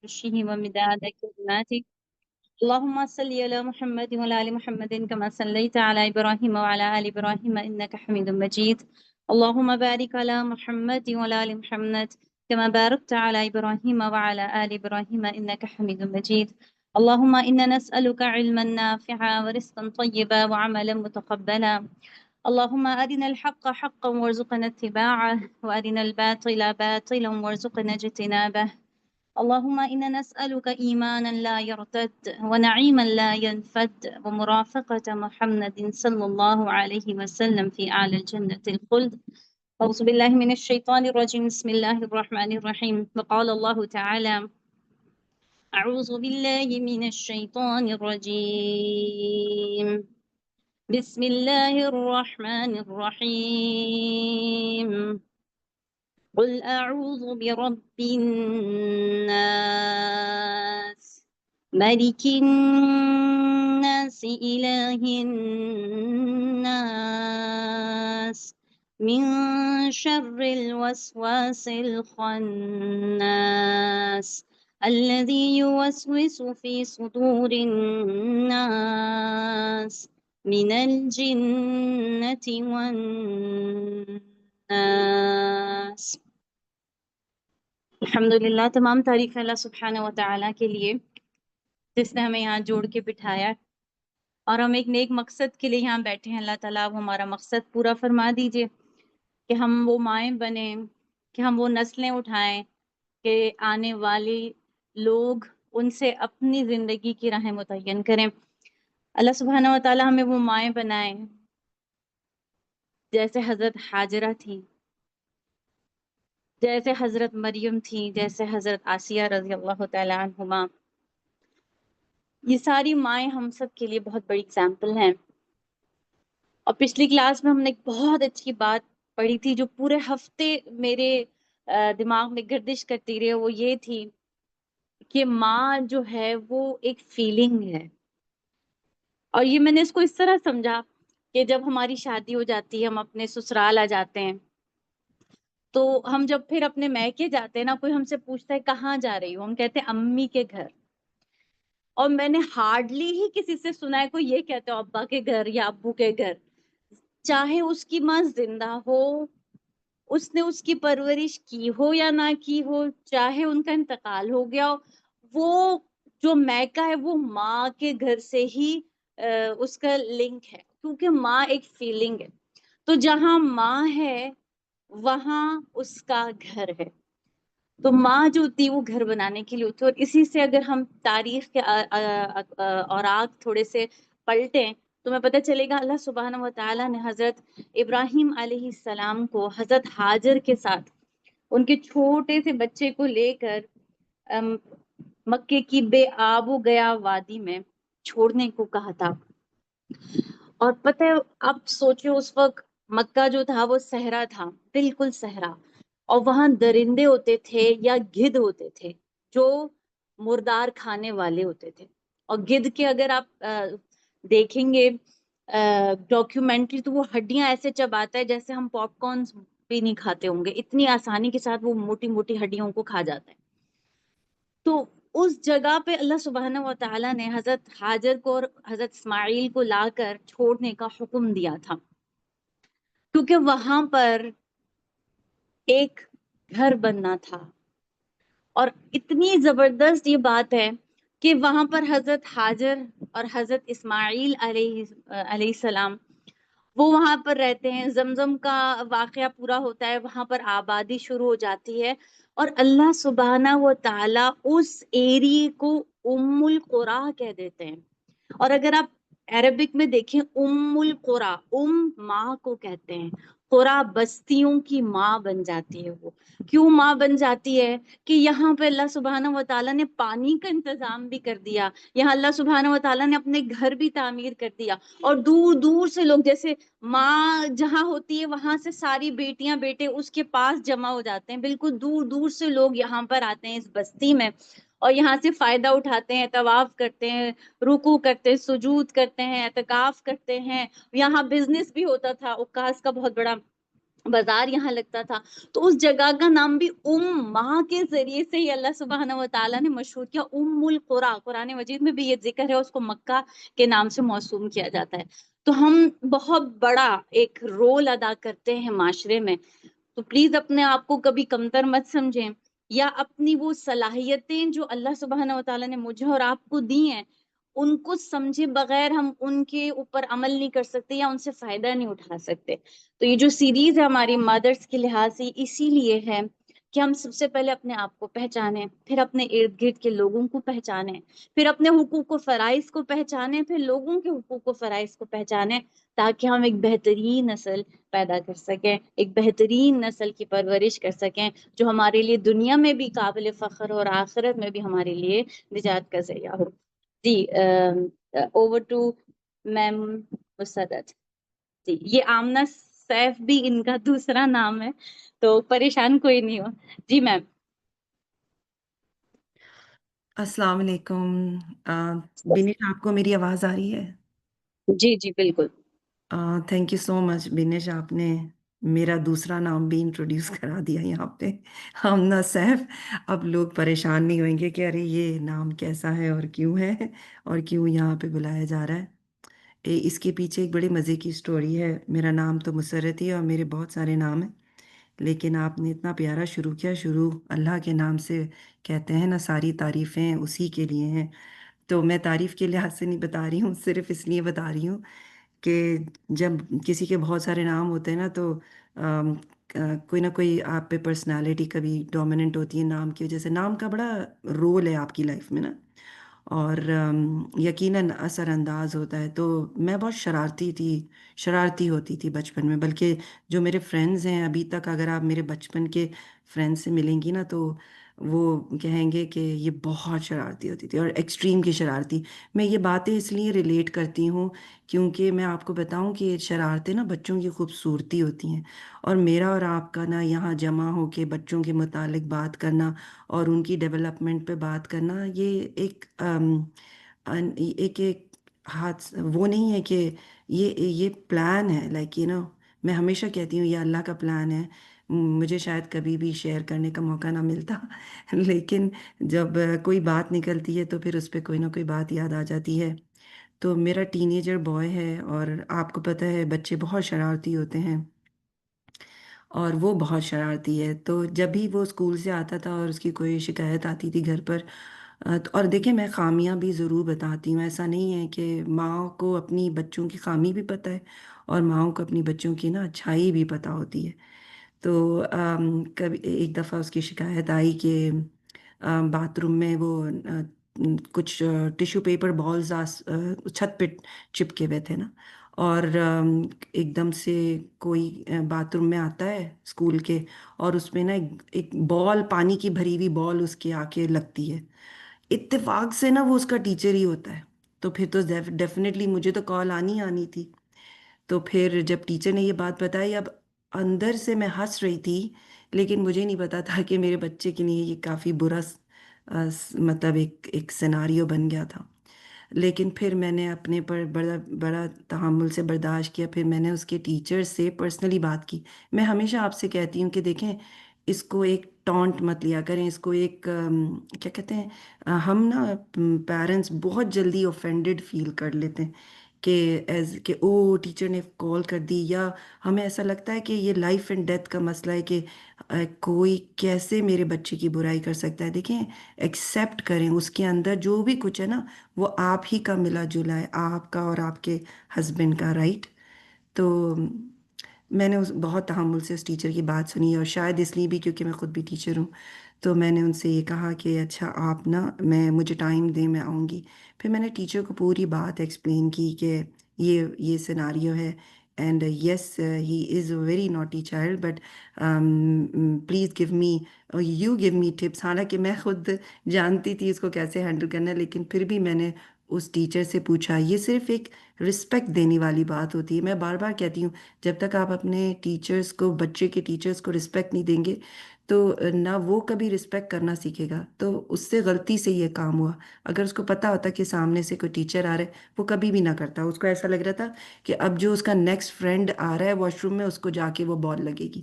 عرشه ومداد كلماته. اللهم صل على محمد وعلى آل محمد كما صليت على إبراهيم وعلى آل إبراهيم إنك حميد مجيد. اللهم بارك على محمد وعلى آل محمد كما باركت على إبراهيم وعلى آل إبراهيم إنك حميد مجيد. اللهم إنا نسألك علما نافعا ورزقا طيبا وعملا متقبلا. اللهم أرنا الحق حقا وارزقنا اتباعه وأرنا الباطل باطلا وارزقنا اجتنابه. اللهم إنا نسألك إيمانا لا يرتد ونعيما لا ينفد ومرافقة محمد صلى الله عليه وسلم في أعلى الجنة الخلد. أعوذ بالله من الشيطان الرجيم. بسم الله الرحمن الرحيم. وقال الله تعالى: أعوذ بالله من الشيطان الرجيم. بسم الله الرحمن الرحيم. قل أعوذ برب الناس ملك الناس إله الناس من شر الوسواس الخناس الذي يوسوس في صدور الناس من الجنة والناس. الحمدللہ، تمام تعریف اللہ سبحانہ و تعالیٰ کے لیے جس نے ہمیں یہاں جوڑ کے بٹھایا اور ہم ایک نیک مقصد کے لیے یہاں بیٹھے ہیں۔ اللہ تعالیٰ وہ ہمارا مقصد پورا فرما دیجئے کہ ہم وہ مائیں بنیں، کہ ہم وہ نسلیں اٹھائیں کہ آنے والے لوگ ان سے اپنی زندگی کی راہیں متعین کریں۔ اللہ سبحانہ و تعالیٰ ہمیں وہ مائیں بنائیں جیسے حضرت حاجرہ تھیں، جیسے حضرت مریم تھی، جیسے حضرت آسیہ رضی اللہ تعالیٰ عنہما۔ یہ ساری مائیں ہم سب کے لیے بہت بڑی اگزامپل ہیں۔ اور پچھلی کلاس میں ہم نے ایک بہت اچھی بات پڑھی تھی جو پورے ہفتے میرے دماغ میں گردش کرتی رہی، وہ یہ تھی کہ ماں جو ہے وہ ایک فیلنگ ہے۔ اور یہ میں نے اس کو اس طرح سمجھا کہ جب ہماری شادی ہو جاتی ہے، ہم اپنے سسرال آ جاتے ہیں، تو ہم جب پھر اپنے میکے جاتے ہیں نا، کوئی ہم سے پوچھتا ہے کہاں جا رہی ہو، ہم کہتے ہیں امی کے گھر۔ اور میں نے ہارڈلی ہی کسی سے سنا ہے کوئی یہ کہتے ہو ابا کے گھر یا ابو کے گھر، چاہے اس کی ماں زندہ ہو، اس نے اس کی پرورش کی ہو یا نہ کی ہو، چاہے ان کا انتقال ہو گیا ہو، وہ جو میکا ہے وہ ماں کے گھر سے ہی اس کا لنک ہے، کیونکہ ماں ایک فیلنگ ہے۔ تو جہاں ماں ہے وہاں اس کا گھر ہے۔ تو ماں جو ہوتی ہے وہ گھر بنانے کے لیے ہوتی ہے۔ اور اسی سے اگر ہم تاریخ کے اوراق تھوڑے سے پلٹیں تو میں پتہ چلے گا اللہ سبحانہ و تعالیٰ نے حضرت ابراہیم علیہ السلام کو حضرت ہاجر کے ساتھ ان کے چھوٹے سے بچے کو لے کر مکے کی بے آب و گیا وادی میں چھوڑنے کو کہا تھا۔ اور پتہ ہے اب سوچو اس وقت مکہ جو تھا وہ صحرا تھا، بالکل صحرا، اور وہاں درندے ہوتے تھے یا گدھ ہوتے تھے جو مردار کھانے والے ہوتے تھے۔ اور گدھ کے اگر آپ دیکھیں گے ڈاکیومنٹری تو وہ ہڈیاں ایسے چباتا ہے جیسے ہم پاپ کارنز بھی نہیں کھاتے ہوں گے، اتنی آسانی کے ساتھ وہ موٹی موٹی ہڈیوں کو کھا جاتا ہے۔ تو اس جگہ پہ اللہ سبحانہ و تعالیٰ نے حضرت ہاجر کو اور حضرت اسماعیل کو لا کر چھوڑنے کا حکم دیا تھا، کیونکہ وہاں پر ایک گھر بننا تھا۔ اور اتنی زبردست یہ بات ہے کہ وہاں پر حضرت ہاجر اور حضرت اسماعیل علیہ السلام وہ وہاں پر رہتے ہیں، زمزم کا واقعہ پورا ہوتا ہے، وہاں پر آبادی شروع ہو جاتی ہے، اور اللہ سبحانہ و تعالیٰ اس ایریے کو ام القریٰ کہہ دیتے ہیں۔ اور اگر آپ عربک میں دیکھیں ام القریٰ، ام ماں کو کہتے ہیں، قریٰ بستیوں کی ماں بن جاتی ہے۔ وہ کیوں ماں بن جاتی ہے کہ یہاں پہ اللہ سبحانہ و تعالیٰ نے پانی کا انتظام بھی کر دیا، یہاں اللہ سبحانہ و تعالیٰ نے اپنے گھر بھی تعمیر کر دیا، اور دور دور سے لوگ، جیسے ماں جہاں ہوتی ہے وہاں سے ساری بیٹیاں بیٹے اس کے پاس جمع ہو جاتے ہیں، بالکل دور دور سے لوگ یہاں پر آتے ہیں اس بستی میں، اور یہاں سے فائدہ اٹھاتے ہیں، طواف کرتے ہیں، رکوع کرتے ہیں، سجود کرتے ہیں، اعتکاف کرتے ہیں۔ یہاں بزنس بھی ہوتا تھا، عکاز کا بہت بڑا بازار یہاں لگتا تھا. تو اس جگہ کا نام بھی ماں کے ذریعے سے ہی اللہ سبحانہ و تعالیٰ نے مشہور کیا. القرا، قرآن مجید میں بھی یہ ذکر ہے، اس کو مکہ کے نام سے موسوم کیا جاتا ہے. تو ہم بہت بڑا ایک رول ادا کرتے ہیں معاشرے میں. تو پلیز اپنے آپ کو کبھی کمتر مت سمجھیں، یا اپنی وہ صلاحیتیں جو اللہ سبحانہ و تعالیٰ نے مجھے اور آپ کو دی ہیں ان کو سمجھے بغیر ہم ان کے اوپر عمل نہیں کر سکتے یا ان سے فائدہ نہیں اٹھا سکتے. تو یہ جو سیریز ہے ہماری مدرس کے لحاظ سے اسی لیے ہے کہ ہم سب سے پہلے اپنے آپ کو پہچانیں، پھر اپنے ارد گرد کے لوگوں کو پہچانیں، پھر اپنے حقوق و فرائض کو پہچانیں، پھر لوگوں کے حقوق و فرائض کو پہچانیں، تاکہ ہم ایک بہترین نسل پیدا کر سکیں، ایک بہترین نسل کی پرورش کر سکیں جو ہمارے لیے دنیا میں بھی قابل فخر ہو اور آخرت میں بھی ہمارے لیے نجات کا ذریعہ ہو. جی اوور ٹو میم مسدت. جی یہ آمنہ سیف بھی ان کا دوسرا نام ہے، تو پریشان کوئی نہیں ہو. جی میم. السلام علیکم. بینش آپ کو میری آواز آ رہی ہے؟ جی جی بالکل. Thank you so much Binish, آپ نے میرا دوسرا نام بھی انٹروڈیوس کرا دیا یہاں پہ، آمنہ سیف. اب لوگ پریشان نہیں ہوئیں گے کہ ارے یہ نام کیسا ہے اور کیوں ہے اور کیوں یہاں پہ بلایا جا رہا ہے. اس کے پیچھے ایک بڑے مزے کی سٹوری ہے. میرا نام تو مسرت ہی ہے اور میرے بہت سارے نام ہیں، لیکن آپ نے اتنا پیارا شروع کیا. شروع اللہ کے نام سے کہتے ہیں نا، ساری تعریفیں اسی کے لیے ہیں. تو میں تعریف کے لحاظ سے نہیں بتا رہی ہوں، صرف اس لیے بتا رہی ہوں کہ جب کسی کے بہت سارے نام ہوتے ہیں نا تو کوئی نہ کوئی آپ پہ پرسنالٹی کبھی ڈومیننٹ ہوتی ہے نام کی وجہ سے. نام کا بڑا رول ہے آپ کی لائف میں نا، اور یقیناً اثر انداز ہوتا ہے. تو میں بہت شرارتی ہوتی تھی بچپن میں. بلکہ جو میرے فرینڈز ہیں ابھی تک، اگر آپ میرے بچپن کے فرینڈ سے ملیں گی نا تو وہ کہیں گے کہ یہ بہت شرارتی ہوتی تھی، اور ایکسٹریم کی شرارتی. میں یہ باتیں اس لیے ریلیٹ کرتی ہوں کیونکہ میں آپ کو بتاؤں کہ یہ شرارتیں نا بچوں کی خوبصورتی ہوتی ہیں، اور میرا اور آپ کا نا یہاں جمع ہو کے بچوں کے متعلق بات کرنا اور ان کی ڈیولپمنٹ پہ بات کرنا، یہ ایک ہاتھ وہ نہیں ہے کہ یہ پلان ہے. لائک میں ہمیشہ کہتی ہوں یہ اللہ کا پلان ہے. مجھے شاید کبھی بھی شیئر کرنے کا موقع نہ ملتا لیکن جب کوئی بات نکلتی ہے تو پھر اس پہ کوئی نہ کوئی بات یاد آ جاتی ہے. تو میرا ٹین ایجر بوائے ہے، اور آپ کو پتہ ہے بچے بہت شرارتی ہوتے ہیں، اور وہ بہت شرارتی ہے. تو جب بھی وہ اسکول سے آتا تھا اور اس کی کوئی شکایت آتی تھی گھر پر، اور دیکھیں میں خامیاں بھی ضرور بتاتی ہوں. ایسا نہیں ہے کہ ماں کو اپنی بچوں کی خامی بھی پتہ ہے اور ماؤں کو اپنی بچوں کی نا اچھائی بھی پتہ ہوتی ہے. تو کبھی ایک دفعہ اس کی شکایت آئی کہ باتھ روم میں وہ کچھ ٹیشو پیپر بالز چھت پہ چپکے ہوئے تھے نا، اور ایک دم سے کوئی باتھ روم میں آتا ہے اسکول کے، اور اس میں نا ایک بال، پانی کی بھری ہوئی بال اس کے آ کے لگتی ہے. اتفاق سے نا وہ اس کا ٹیچر ہی ہوتا ہے. تو پھر تو ڈیفینیٹلی مجھے تو کال آنی تھی. تو پھر جب ٹیچر نے یہ بات بتائی، اب اندر سے میں ہنس رہی تھی، لیکن مجھے نہیں پتا تھا کہ میرے بچے کے لیے یہ کافی برا مطلب ایک سیناریو بن گیا تھا. لیکن پھر میں نے اپنے پر بڑا بڑا تحمل سے برداشت کیا. پھر میں نے اس کے ٹیچر سے پرسنلی بات کی. میں ہمیشہ آپ سے کہتی ہوں کہ دیکھیں اس کو ایک ٹونٹ مت لیا کریں، اس کو ایک کیا کہتے ہیں، ہم نا پیرنٹس بہت جلدی اوفینڈڈ فیل کر لیتے ہیں کہ او ٹیچر نے کال کر دی، یا ہمیں ایسا لگتا ہے کہ یہ لائف اینڈ ڈیتھ کا مسئلہ ہے کہ کوئی کیسے میرے بچے کی برائی کر سکتا ہے. دیکھیں ایکسیپٹ کریں اس کے اندر جو بھی کچھ ہے نا، وہ آپ ہی کا ملا جلا ہے، آپ کا اور آپ کے ہسبینڈ کا، رائٹ. تو میں نے بہت تحمل سے اس ٹیچر کی بات سنی، اور شاید اس لیے بھی کیونکہ میں خود بھی ٹیچر ہوں. تو میں نے ان سے یہ کہا کہ اچھا آپ نا مجھے ٹائم دیں، میں آؤں گی. پھر میں نے ٹیچر کو پوری بات ایکسپلین کی کہ یہ سیناریو ہے، and yes he is a very naughty child, but please you give me tips. حالانکہ میں خود جانتی تھی اس کو کیسے ہینڈل کرنا ہے، لیکن پھر بھی میں نے اس ٹیچر سے پوچھا، یہ صرف ایک رسپیکٹ دینے والی بات ہوتی ہے. میں بار بار کہتی ہوں، جب تک آپ اپنے ٹیچرز کو، بچے کے ٹیچرز کو رسپیکٹ نہیں دیں گے تو نہ وہ کبھی رسپیکٹ کرنا سیکھے گا. تو اس سے غلطی سے یہ کام ہوا. اگر اس کو پتا ہوتا کہ سامنے سے کوئی ٹیچر آ رہا ہے، وہ کبھی بھی نہ کرتا. اس کو ایسا لگ رہا تھا کہ اب جو اس کا نیکسٹ فرینڈ آ رہا ہے واش روم میں، اس کو جا کے وہ بال لگے گی.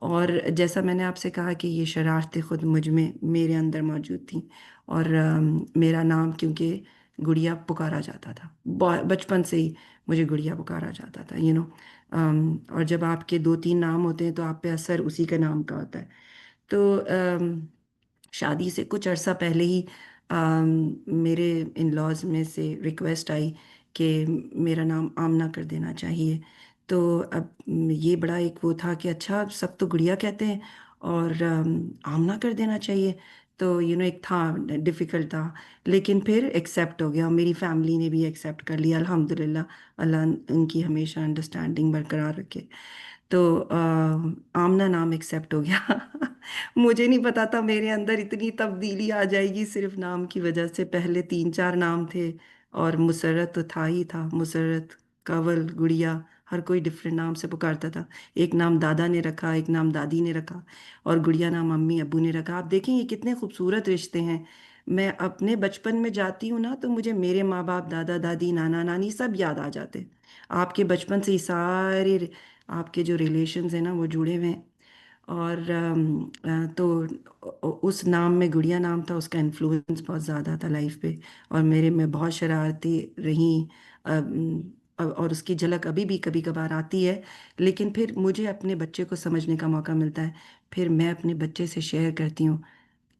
اور جیسا میں نے آپ سے کہا کہ یہ شرارتیں خود مجھ میں، میرے اندر موجود تھیں. اور میرا نام کیونکہ گڑیا پکارا جاتا تھا، بچپن سے ہی مجھے گڑیا پکارا جاتا تھا، اور جب آپ کے دو تین نام ہوتے ہیں تو آپ پہ اثر اسی کا نام کا ہوتا ہے. تو شادی سے کچھ عرصہ پہلے ہی میرے ان لاز میں سے ریکویسٹ آئی کہ میرا نام آمنہ کر دینا چاہیے. تو اب یہ بڑا ایک وہ تھا کہ اچھا سب تو گڑیا کہتے ہیں اور آمنہ کر دینا چاہیے. تو ایک تھا، ڈیفیکلٹ تھا، لیکن پھر ایکسیپٹ ہو گیا. میری فیملی نے بھی ایکسیپٹ کر لیا الحمدللہ. اللہ ان کی ہمیشہ انڈرسٹینڈنگ برقرار رکھے. تو آمنہ نام ایکسیپٹ ہو گیا. مجھے نہیں پتا تھا میرے اندر اتنی تبدیلی آ جائے گی صرف نام کی وجہ سے. پہلے تین چار نام تھے اور مسرت تو تھا ہی تھا، مسرت، کنول، گڑیا، ہر کوئی ڈفرینٹ نام سے پکارتا تھا. ایک نام دادا نے رکھا، ایک نام دادی نے رکھا، اور گڑیا نام امی ابو نے رکھا. آپ دیکھیں یہ کتنے خوبصورت رشتے ہیں. میں اپنے بچپن میں جاتی ہوں نا تو مجھے میرے ماں باپ، دادا دادی، نانا نانی سب یاد آ جاتے. آپ کے بچپن سے ہی سارے آپ کے جو ریلیشنز ہیں نا وہ جڑے ہوئے ہیں. اور تو اس نام میں گڑیا نام تھا، اس کا انفلوئنس بہت زیادہ تھا لائف پہ. اور میرے میں بہت شرارتیں رہیں، اور اس کی جھلک ابھی بھی کبھی کبھار آتی ہے. لیکن پھر مجھے اپنے بچے کو سمجھنے کا موقع ملتا ہے، پھر میں اپنے بچے سے شیئر کرتی ہوں.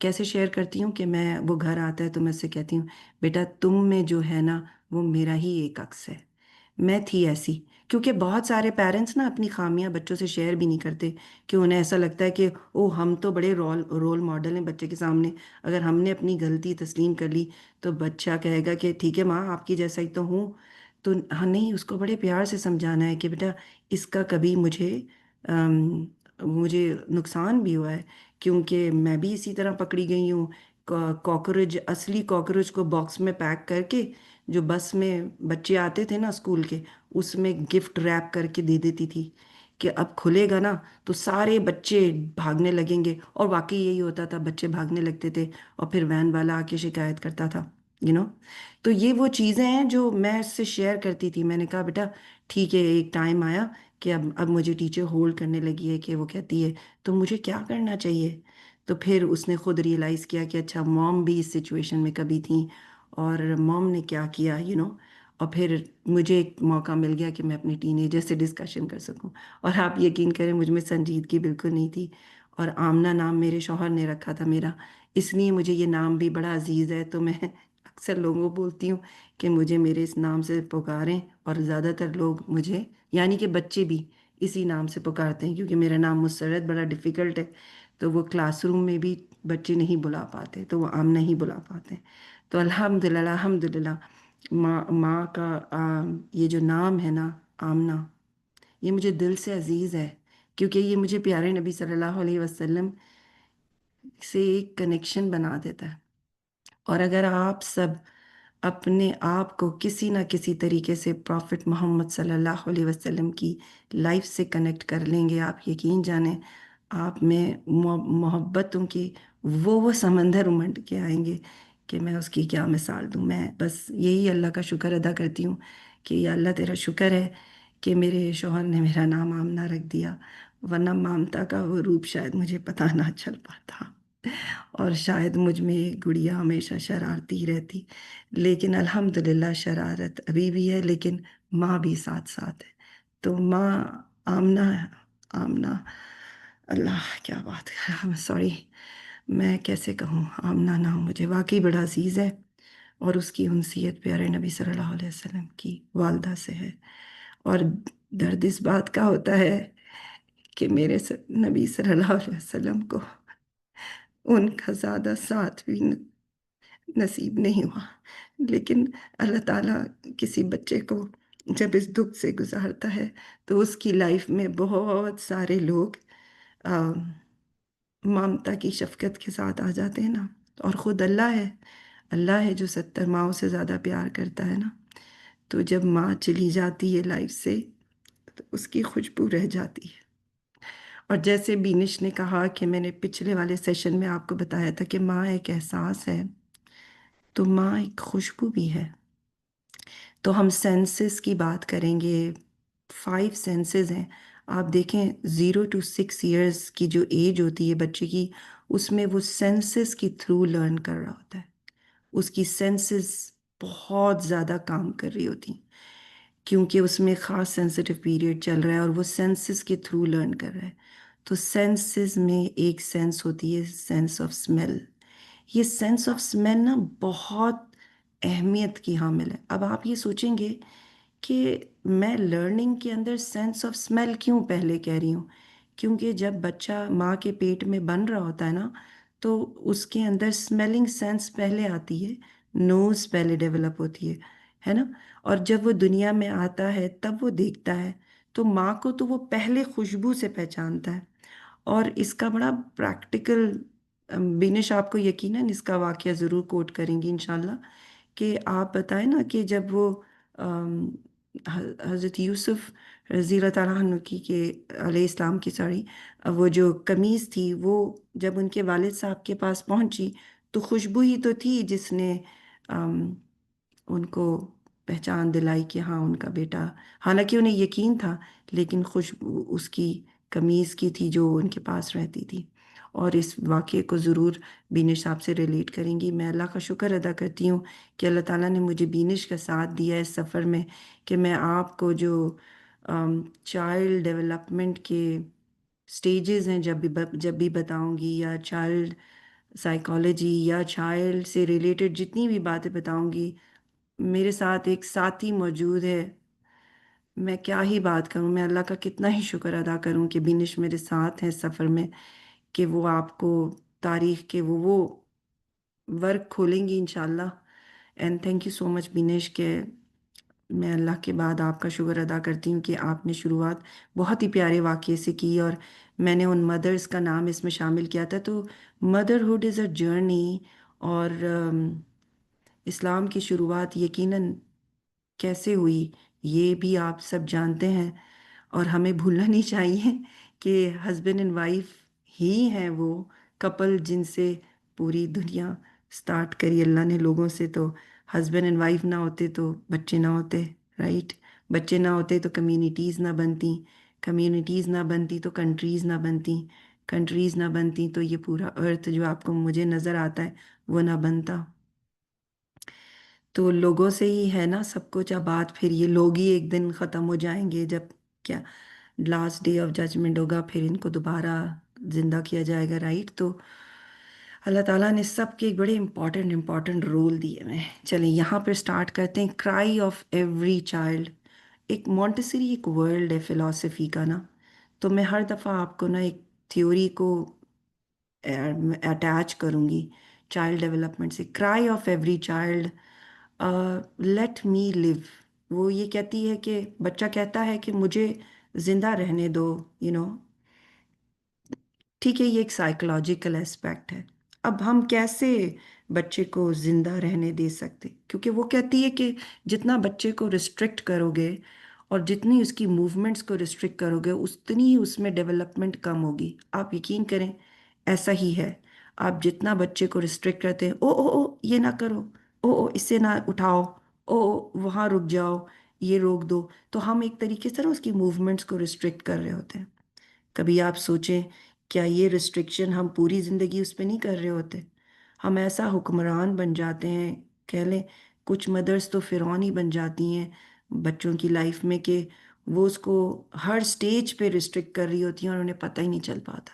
کیسے شیئر کرتی ہوں کہ وہ گھر آتا ہے تو میں اس سے کہتی ہوں، بیٹا تم میں جو ہے نا وہ میرا ہی ایک عکس ہے. میں تھی ایسی. کیونکہ بہت سارے پیرنٹس نا اپنی خامیاں بچوں سے شیئر بھی نہیں کرتے، کہ انہیں ایسا لگتا ہے کہ او ہم تو بڑے رول ماڈل ہیں بچے کے سامنے. اگر ہم نے اپنی غلطی تسلیم کر لی تو بچہ کہے گا کہ ٹھیک ہے ماں آپ کی جیسا ہی تو ہوں. تو ہاں نہیں، اس کو بڑے پیار سے سمجھانا ہے کہ بیٹا اس کا کبھی مجھے نقصان بھی ہوا ہے، کیونکہ میں بھی اسی طرح پکڑی گئی ہوں. کاکروچ، اصلی کاکروچ کو باکس میں پیک کر کے، جو بس میں بچے آتے تھے نا اسکول کے، اس میں گفٹ ریپ کر کے دے دیتی تھی کہ اب کھلے گا نا تو سارے بچے بھاگنے لگیں گے. اور واقعی یہی ہوتا تھا، بچے بھاگنے لگتے تھے اور پھر وین والا آ کے شکایت کرتا تھا. یو نو تو یہ وہ چیزیں ہیں جو میں اس سے شیئر کرتی تھی. میں نے کہا بیٹا ٹھیک ہے، ایک ٹائم آیا کہ اب مجھے ٹیچر ہولڈ کرنے لگی ہے کہ وہ کہتی ہے تو مجھے کیا کرنا چاہیے. تو پھر اس نے خود ریئلائز کیا کہ اچھا موم بھی اس سچویشن میں کبھی تھیں اور موم نے کیا کیا. اور پھر مجھے ایک موقع مل گیا کہ میں اپنی ٹین ایجر سے ڈسکشن کر سکوں. اور آپ یقین کریں مجھ میں سنجیدگی بالکل نہیں تھی. اور آمنہ نام میرے شوہر نے رکھا تھا میرا، اس لیے مجھے یہ نام بھی بڑا عزیز ہے. تو میں اکثر لوگوں کو بولتی ہوں کہ مجھے میرے اس نام سے پکاریں. اور زیادہ تر لوگ مجھے، یعنی کہ بچے بھی اسی نام سے پکارتے ہیں، کیونکہ میرا نام مسرت بڑا ڈیفیکلٹ ہے. تو وہ کلاس روم میں بھی بچے نہیں بلا پاتے، تو وہ آمنہ ہی بلا پاتے ہیں. تو الحمدللہ الحمدللہ ماں کا یہ جو نام ہے نا آمنہ، یہ مجھے دل سے عزیز ہے، کیونکہ یہ مجھے پیارے نبی صلی اللہ علیہ وسلم سے ایک کنیکشن بنا دیتا ہے. اور اگر آپ سب اپنے آپ کو کسی نہ کسی طریقے سے پرافٹ محمد صلی اللہ علیہ وسلم کی لائف سے کنیکٹ کر لیں گے، آپ یقین جانیں آپ میں محبتوں کی وہ سمندر امنڈ کے آئیں گے کہ میں اس کی کیا مثال دوں. میں بس یہی اللہ کا شکر ادا کرتی ہوں کہ یا اللہ تیرا شکر ہے کہ میرے شوہر نے میرا نام آمنہ رکھ دیا، ورنہ مامتا کا وہ روپ شاید مجھے پتہ نہ چل پاتا، اور شاید مجھ میں ایک گڑیا ہمیشہ شرارتی رہتی. لیکن الحمدللہ شرارت ابھی بھی ہے، لیکن ماں بھی ساتھ ساتھ ہے. تو ماں آمنہ، آمنہ، اللہ کیا بات ہے، سوری میں کیسے کہوں. آمنہ نام مجھے واقعی بڑا عزیز ہے، اور اس کی انسیت پیارے نبی صلی اللہ علیہ وسلم کی والدہ سے ہے. اور درد اس بات کا ہوتا ہے کہ میرے نبی صلی اللہ علیہ وسلم کو ان کا زیادہ ساتھ بھی نصیب نہیں ہوا. لیکن اللہ تعالیٰ کسی بچے کو جب اس دکھ سے گزارتا ہے تو اس کی لائف میں بہت سارے لوگ مامتا کی شفقت کے ساتھ آ جاتے ہیں نا. اور خود اللہ ہے، اللہ ہے جو 70 ماؤں سے زیادہ پیار کرتا ہے نا، تو جب ماں چلی جاتی ہے لائف سے تو اس کی خوشبو رہ جاتی ہے۔ اور جیسے بینش نے کہا کہ میں نے پچھلے والے سیشن میں آپ کو بتایا تھا کہ ماں ایک احساس ہے، تو ماں ایک خوشبو بھی ہے۔ تو ہم سینسز کی بات کریں گے، 5 سینسز ہیں۔ آپ دیکھیں 0 to 6 years کی جو ایج ہوتی ہے بچے کی، اس میں وہ سینسز کے تھرو لرن کر رہا ہوتا ہے، اس کی سینسز بہت زیادہ کام کر رہی ہوتی ہیں، کیونکہ اس میں خاص سینسٹیو پیریڈ چل رہا ہے اور وہ سینسز کے تھرو لرن کر رہا ہے۔ تو سینسز میں ایک سینس ہوتی ہے سینس آف اسمیل۔ یہ سینس آف اسمیل نا بہت اہمیت کی حامل ہے۔ اب آپ یہ سوچیں گے کہ میں لرننگ کے اندر سینس آف اسمیل کیوں پہلے کہہ رہی ہوں؟ کیونکہ جب بچہ ماں کے پیٹ میں بن رہا ہوتا ہے نا، تو اس کے اندر اسمیلنگ سینس پہلے آتی ہے، نوز پہلے ڈیولپ ہوتی ہے نا؟ اور جب وہ دنیا میں آتا ہے تب وہ دیکھتا ہے، تو ماں کو تو وہ پہلے خوشبو سے پہچانتا ہے۔ اور اس کا بڑا پریکٹیکل، بینش آپ کو یقیناً اس کا واقعہ ضرور کوٹ کریں گی انشاءاللہ، کہ آپ بتائیں نا کہ جب وہ حضرت یوسف رضی اللہ تعالیٰ عنہ کی کہ علیہ السلام کی سوری، وہ جو قمیض تھی وہ جب ان کے والد صاحب کے پاس پہنچی تو خوشبو ہی تو تھی جس نے ان کو پہچان دلائی کہ ہاں ان کا بیٹا، حالانکہ انہیں یقین تھا لیکن خوشبو اس کی قمیض کی تھی جو ان کے پاس رہتی تھی۔ اور اس واقعے کو ضرور بینش صاحب سے ریلیٹ کریں گی۔ میں اللہ کا شکر ادا کرتی ہوں کہ اللہ تعالیٰ نے مجھے بینش کا ساتھ دیا اس سفر میں، کہ میں آپ کو جو چائلڈ ڈیولپمنٹ کے سٹیجز ہیں جب بھی بتاؤں گی، یا چائلڈ سائیکالوجی یا چائلڈ سے ریلیٹڈ جتنی بھی باتیں بتاؤں گی، میرے ساتھ ایک ساتھی موجود ہے۔ میں کیا ہی بات کروں، میں اللہ کا کتنا ہی شکر ادا کروں کہ بینش میرے ساتھ ہیں اس سفر میں، کہ وہ آپ کو تاریخ کے وہ ورک کھولیں گی انشاءاللہ۔ And thank you so much Binish, کہ میں اللہ کے بعد آپ کا شکر ادا کرتی ہوں کہ آپ نے شروعات بہت ہی پیارے واقعے سے کی، اور میں نے ان مدرز کا نام اس میں شامل کیا تھا۔ تو مدرہڈ از اے جرنی، اور اسلام کی شروعات یقیناً کیسے ہوئی یہ بھی آپ سب جانتے ہیں، اور ہمیں بھولنا نہیں چاہیے کہ ہسبینڈ اینڈ وائف ہی ہیں وہ کپل جن سے پوری دنیا سٹارٹ کری اللہ نے لوگوں سے۔ تو ہسبینڈ اینڈ وائف نہ ہوتے تو بچے نہ ہوتے، رائٹ؟ بچے نہ ہوتے تو کمیونٹیز نہ بنتی، کمیونٹیز نہ بنتی تو کنٹریز نہ بنتی، کنٹریز نہ بنتی تو یہ پورا ارتھ جو آپ کو مجھے نظر آتا ہے وہ نہ بنتا۔ تو لوگوں سے ہی ہے نا سب کچھ، اب بات پھر یہ لوگ ہی ایک دن ختم ہو جائیں گے، جب کیا لاسٹ ڈے آف ججمنٹ ہوگا، پھر ان کو دوبارہ زندہ کیا جائے گا، رائٹ؟ تو اللہ تعالیٰ نے سب کے ایک بڑے امپورٹنٹ رول دیے ہوئے ہیں۔ چلیں یہاں پہ سٹارٹ کرتے ہیں، کرائی آف ایوری چائلڈ۔ ایک مونٹیسری ایک ورلڈ ہے فلاسفی کا نا، تو میں ہر دفعہ آپ کو نا ایک تھیوری کو اٹیچ کروں گی چائلڈ ڈیولپمنٹ سے۔ Cry of every child, let me leave. وہ یہ کہتی ہے کہ بچہ کہتا ہے کہ مجھے زندہ رہنے دو، ٹھیک ہے، یہ ایک سائیکولوجیکل اسپیکٹ ہے۔ اب ہم کیسے بچے کو زندہ رہنے دے سکتے؟ کیونکہ وہ کہتی ہے کہ جتنا بچے کو ریسٹرکٹ کرو گے اور جتنی اس کی موومنٹس کو ریسٹرکٹ کرو گے اتنی ہی اس میں ڈیولپمنٹ کم ہوگی۔ آپ یقین کریں ایسا ہی ہے، آپ جتنا بچے کو ریسٹرکٹ کرتے ہیں، او او او یہ نہ کرو، او او اسے نہ اٹھاؤ، او او وہاں رک جاؤ، یہ روک دو، تو ہم ایک طریقے سے نا اس کی موومنٹس کو ریسٹرکٹ کر رہے ہوتے ہیں۔ کبھی آپ سوچیں کیا یہ ریسٹرکشن ہم پوری زندگی اس پہ نہیں کر رہے ہوتے؟ ہم ایسا حکمران بن جاتے ہیں، کہہ لیں کچھ مدرس تو فرعون ہی بن جاتی ہیں بچوں کی لائف میں، کہ وہ اس کو ہر سٹیج پہ ریسٹرکٹ کر رہی ہوتی ہیں اور انہیں پتہ ہی نہیں چل پاتا،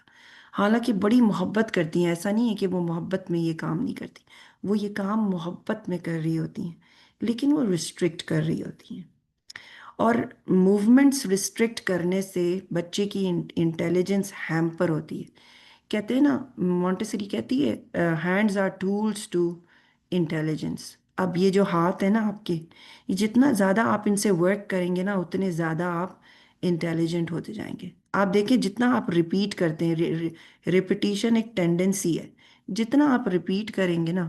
حالانکہ بڑی محبت کرتی ہیں۔ ایسا نہیں ہے کہ وہ محبت میں یہ کام نہیں کرتی، وہ یہ کام محبت میں کر رہی ہوتی ہیں، لیکن وہ ریسٹرکٹ کر رہی ہوتی ہیں۔ اور موومنٹس ریسٹرکٹ کرنے سے بچے کی انٹیلیجنس ہیمپر ہوتی ہے۔ کہتے ہیں نا، مونٹیسری کہتی ہے hands are tools to intelligence. اب یہ جو ہاتھ ہے نا آپ کے، یہ جتنا زیادہ آپ ان سے ورک کریں گے نا اتنے زیادہ آپ انٹیلیجنٹ ہوتے جائیں گے۔ آپ دیکھیں جتنا آپ ریپیٹ کرتے ہیں، ریپیٹیشن ایک ٹینڈنسی ہے، جتنا آپ ریپیٹ کریں گے نا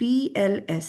PLS।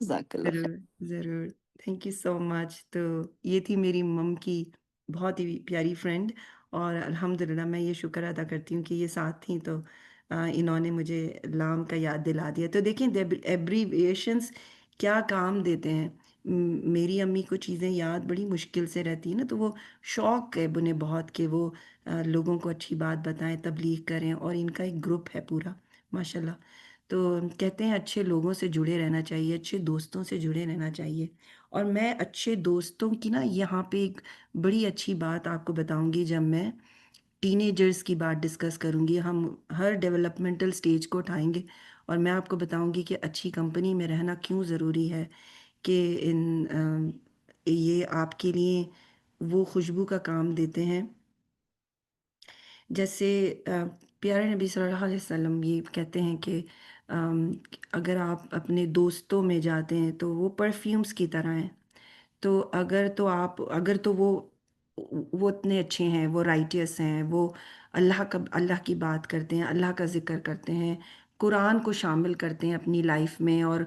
جزاک اللہ خیر. ضرور ضرور. تھینک یو سو مچ. تو یہ تھی میری مم کی بہت ہی پیاری فرینڈ، اور الحمدللہ میں یہ شکر ادا کرتی ہوں کہ یہ ساتھ تھیں، تو انہوں نے مجھے لام کا یاد دلا دیا. تو دیکھیں ایبریویشنس کیا کام دیتے ہیں. میری امی کو چیزیں یاد بڑی مشکل سے رہتی ہیں نا، تو وہ شوق ہے انہیں بہت کہ وہ لوگوں کو اچھی بات بتائیں، تبلیغ کریں، اور ان کا ایک گروپ ہے پورا ماشاءاللہ. تو کہتے ہیں اچھے لوگوں سے جڑے رہنا چاہیے، اچھے دوستوں سے جڑے رہنا چاہیے. اور میں اچھے دوستوں کی نا یہاں پہ ایک بڑی اچھی بات آپ کو بتاؤں گی. جب میں ٹین ایجرز کی بات ڈسکس کروں گی، ہم ہر ڈیولپمنٹل سٹیج کو اٹھائیں گے، اور میں آپ کو بتاؤں گی کہ اچھی کمپنی میں رہنا کیوں ضروری ہے، کہ یہ آپ کے لیے وہ خوشبو کا کام دیتے ہیں. جیسے پیارے نبی صلی اللہ علیہ وسلم یہ کہتے ہیں کہ اگر آپ اپنے دوستوں میں جاتے ہیں تو وہ پرفیومز کی طرح ہیں. تو اگر تو وہ اتنے اچھے ہیں، وہ رائٹیس ہیں، وہ اللہ کی بات کرتے ہیں، اللہ کا ذکر کرتے ہیں، قرآن کو شامل کرتے ہیں اپنی لائف میں، اور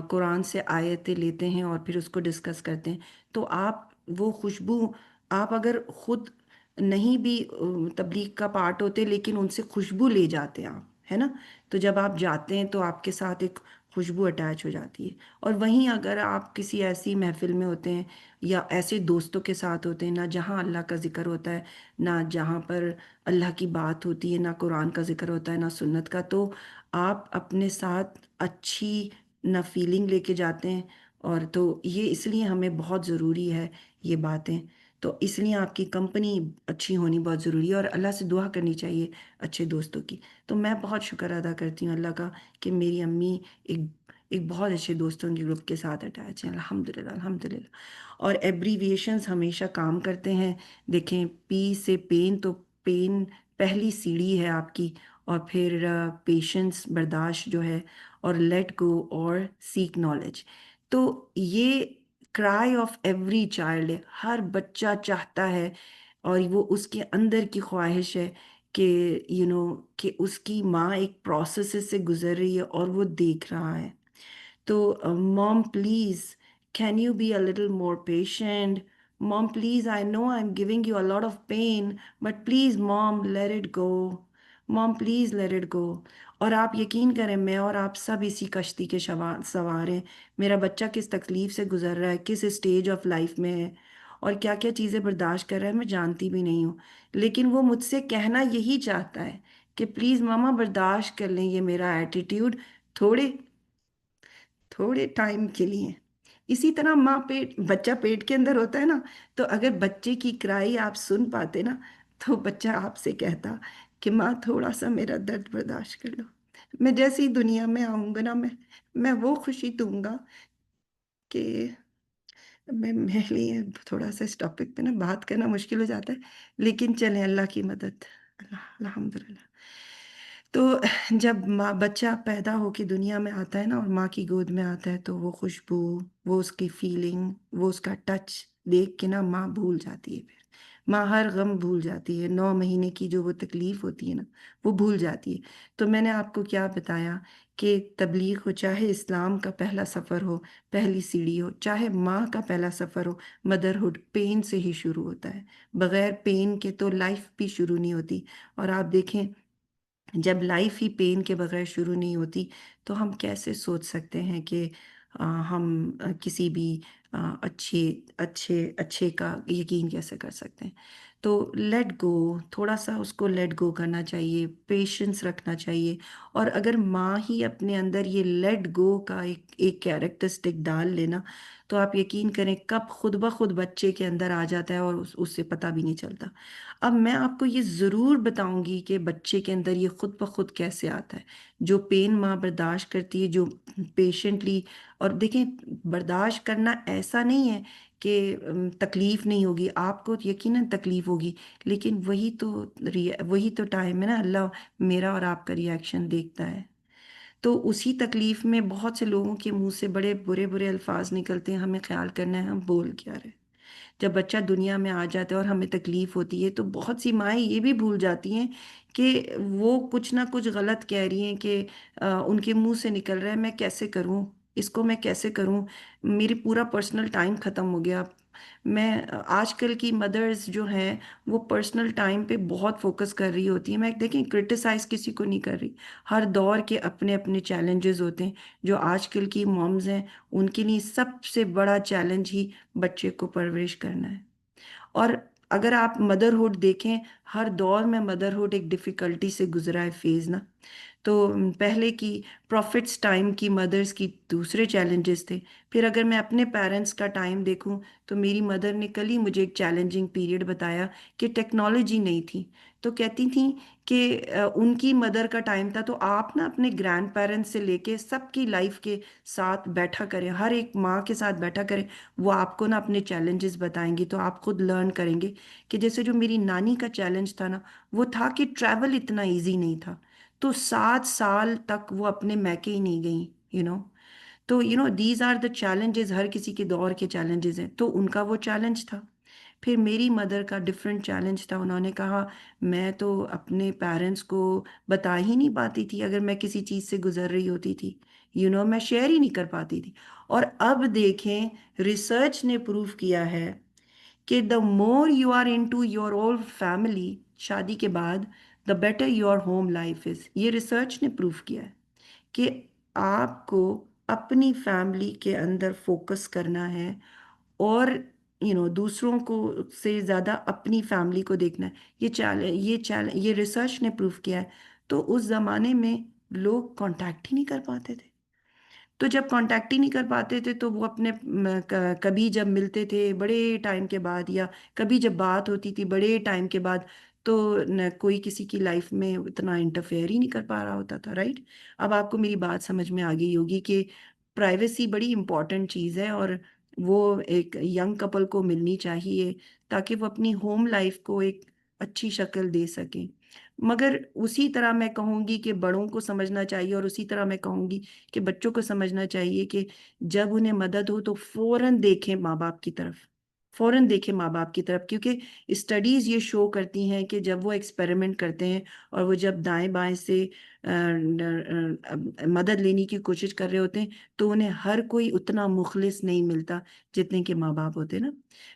قرآن سے آیتیں لیتے ہیں اور پھر اس کو ڈسکس کرتے ہیں. تو آپ وہ خوشبو، آپ اگر خود نہیں بھی تبلیغ کا پارٹ ہوتے، لیکن ان سے خوشبو لے جاتے ہیں آپ، ہے نا. تو جب آپ جاتے ہیں تو آپ کے ساتھ ایک خوشبو اٹیچ ہو جاتی ہے. اور وہیں اگر آپ کسی ایسی محفل میں ہوتے ہیں یا ایسے دوستوں کے ساتھ ہوتے ہیں نہ جہاں اللہ کا ذکر ہوتا ہے، نہ جہاں پر اللہ کی بات ہوتی ہے، نہ قرآن کا ذکر ہوتا ہے، نہ سنت کا، تو آپ اپنے ساتھ اچھی نہ فیلنگ لے کے جاتے ہیں. اور تو یہ اس لیے ہمیں بہت ضروری ہے یہ باتیں. تو اس لیے آپ کی کمپنی اچھی ہونی بہت ضروری ہے، اور اللہ سے دعا کرنی چاہیے اچھے دوستوں کی. تو میں بہت شکر ادا کرتی ہوں اللہ کا کہ میری امی ایک بہت اچھے دوستوں کے گروپ کے ساتھ اٹیچ ہیں، الحمدللہ الحمدللہ. اور ایبریویشنز ہمیشہ کام کرتے ہیں. دیکھیں، پی سے پین، تو پین پہلی سیڑھی ہے آپ کی، اور پھر پیشنس برداشت جو ہے، اور لیٹ گو اور سیک نالج. تو یہ کرائی آف ایوری چائلڈ ہے، ہر بچہ چاہتا ہے، اور وہ اس کے اندر کی خواہش ہے کہ کہ اس کی ماں ایک پروسیس سے گزر رہی ہے اور وہ دیکھ رہا ہے. تو mom please can you be a little more patient. Mom please I know I am giving you a lot of pain, but please mom let it go. Mom please late it گو. اور آپ یقین کریں، میں اور آپ سب اسی کشتی کے سوار ہیں. میرا بچہ کس تکلیف سے گزر رہا ہے، کس اسٹیج آف لائف میں ہے، اور کیا کیا چیزیں برداشت کر رہا ہے، میں جانتی بھی نہیں ہوں. لیکن وہ مجھ سے کہنا یہی چاہتا ہے کہ پلیز ماما برداشت کر لیں یہ میرا ایٹیٹیوڈ تھوڑے ٹائم کے لیے. اسی طرح بچہ پیٹ کے اندر ہوتا ہے نا، تو اگر بچے کی کرائی آپ سن پاتے نا، تو بچہ آپ سے کہتا کہ ماں تھوڑا سا میرا درد برداشت کر لو. میں جیسے ہی دنیا میں آؤں گا نا، میں وہ خوشی دوں گا کہ میرے لیے تھوڑا سا اس ٹاپک پہ نا بات کرنا مشکل ہو جاتا ہے، لیکن چلیں اللہ کی مدد، الحمدللہ. تو جب بچہ پیدا ہو کے دنیا میں آتا ہے نا، اور ماں کی گود میں آتا ہے، تو وہ خوشبو، وہ اس کی فیلنگ، وہ اس کا ٹچ دیکھ کے نا ماں بھول جاتی ہے. پھر ماں ہر غم بھول جاتی ہے، 9 مہینے کی جو وہ تکلیف ہوتی ہے نا، وہ بھول جاتی ہے. تو میں نے آپ کو کیا بتایا کہ تبلیغ ہو، چاہے اسلام کا پہلا سفر ہو، پہلی سیڑھی ہو، چاہے ماں کا پہلا سفر ہو، مدرہڈ پین سے ہی شروع ہوتا ہے. بغیر پین کے تو لائف بھی شروع نہیں ہوتی. اور آپ دیکھیں، جب لائف ہی پین کے بغیر شروع نہیں ہوتی، تو ہم کیسے سوچ سکتے ہیں کہ ہم کسی بھی اچھے کا یقین کیسے کر سکتے ہیں. تو لیٹ گو، تھوڑا سا اس کو لیٹ گو کرنا چاہیے، پیشنس رکھنا چاہیے. اور اگر ماں ہی اپنے اندر یہ لیٹ گو کا ایک کیریکٹرسٹک ڈال لینا، تو آپ یقین کریں کب خود بخود بچے کے اندر آ جاتا ہے، اور اس سے پتہ بھی نہیں چلتا. اب میں آپ کو یہ ضرور بتاؤں گی کہ بچے کے اندر یہ خود بخود کیسے آتا ہے. جو پین ماں برداشت کرتی ہے، جو پیشنٹلی، اور دیکھیں برداشت کرنا ایسا نہیں ہے کہ تکلیف نہیں ہوگی، آپ کو یقیناً تکلیف ہوگی، لیکن وہی تو ٹائم ہے نا، اللہ میرا اور آپ کا ریئیکشن دیکھتا ہے. تو اسی تکلیف میں بہت سے لوگوں کے منہ سے بڑے برے برے الفاظ نکلتے ہیں، ہمیں خیال کرنا ہے ہم بول کیا رہے. جب بچہ دنیا میں آ جاتا ہے اور ہمیں تکلیف ہوتی ہے تو بہت سی مائیں یہ بھی بھول جاتی ہیں کہ وہ کچھ نہ کچھ غلط کہہ رہی ہیں کہ ان کے منہ سے نکل رہا ہے میں کیسے کروں اس کو، میں کیسے کروں، میری پورا پرسنل ٹائم ختم ہو گیا۔ میں آج کل کی مدرز جو ہیں وہ پرسنل ٹائم پہ بہت فوکس کر رہی ہوتی ہیں۔ میں دیکھیں کرٹیسائز کسی کو نہیں کر رہی، ہر دور کے اپنے اپنے چیلنجز ہوتے ہیں۔ جو آج کل کی مومز ہیں ان کے لیے سب سے بڑا چیلنج ہی بچے کو پرورش کرنا ہے۔ اور اگر آپ مدرہڈ دیکھیں، ہر دور میں مدرہڈ ایک ڈیفیکلٹی سے گزرا ہے فیز نا۔ تو پہلے کی پروفٹس ٹائم کی مدرز کی دوسرے چیلنجز تھے۔ پھر اگر میں اپنے پیرنٹس کا ٹائم دیکھوں تو میری مدر نے کل ہی مجھے ایک چیلنجنگ پیریڈ بتایا کہ ٹیکنالوجی نہیں تھی، تو کہتی تھیں کہ ان کی مدر کا ٹائم تھا تو آپ نا اپنے گرینڈ پیرنٹس سے لے کے سب کی لائف کے ساتھ بیٹھا کریں، ہر ایک ماں کے ساتھ بیٹھا کریں، وہ آپ کو نا اپنے چیلنجز بتائیں گی تو آپ خود لرن کریں گے کہ جیسے جو میری نانی کا چیلنج تھا نا وہ تھا کہ ٹریول اتنا ایزی نہیں تھا، تو 7 سال تک وہ اپنے میکے ہی نہیں گئیں تو دیز آر دا چیلنجز، ہر کسی کے دور کے چیلنجز ہیں، تو ان کا وہ چیلنج تھا۔ پھر میری مدر کا ڈفرینٹ چیلنج تھا، انہوں نے کہا میں تو اپنے پیرنٹس کو بتا ہی نہیں پاتی تھی اگر میں کسی چیز سے گزر رہی ہوتی تھی، میں شیئر ہی نہیں کر پاتی تھی۔ اور اب دیکھیں ریسرچ نے پروف کیا ہے کہ the more you are into your all اول فیملی، شادی کے بعد the better your home life is. یہ ریسرچ نے پروف کیا ہے کہ آپ کو اپنی فیملی کے اندر فوکس کرنا ہے اور دوسروں کو سے زیادہ اپنی فیملی کو دیکھنا ہے۔ یہ ریسرچ نے پروف کیا ہے۔ تو اس زمانے میں لوگ کانٹیکٹ ہی نہیں کر پاتے تھے، تو جب کانٹیکٹ ہی نہیں کر پاتے تھے تو وہ اپنے کبھی جب ملتے تھے بڑے ٹائم کے بعد، یا کبھی جب بات ہوتی تھی بڑے ٹائم کے بعد، تو نہ کوئی کسی کی لائف میں اتنا انٹرفیئر ہی نہیں کر پا رہا ہوتا تھا، رائٹ؟ اب آپ کو میری بات سمجھ میں آ گئی ہوگی کہ پرائیویسی بڑی امپورٹنٹ چیز ہے اور وہ ایک ینگ کپل کو ملنی چاہیے تاکہ وہ اپنی ہوم لائف کو ایک اچھی شکل دے سکیں۔ مگر اسی طرح میں کہوں گی کہ بڑوں کو سمجھنا چاہیے، اور اسی طرح میں کہوں گی کہ بچوں کو سمجھنا چاہیے کہ جب انہیں مدد ہو تو فوراً دیکھیں ماں باپ کی طرف، فوراً دیکھیں ماں باپ کی طرف، کیونکہ اسٹڈیز یہ شو کرتی ہیں کہ جب وہ ایکسپیریمنٹ کرتے ہیں اور وہ جب دائیں بائیں سے مدد لینے کی کوشش کر رہے ہوتے ہیں تو انہیں ہر کوئی اتنا مخلص نہیں ملتا جتنے کہ ماں باپ ہوتے نا۔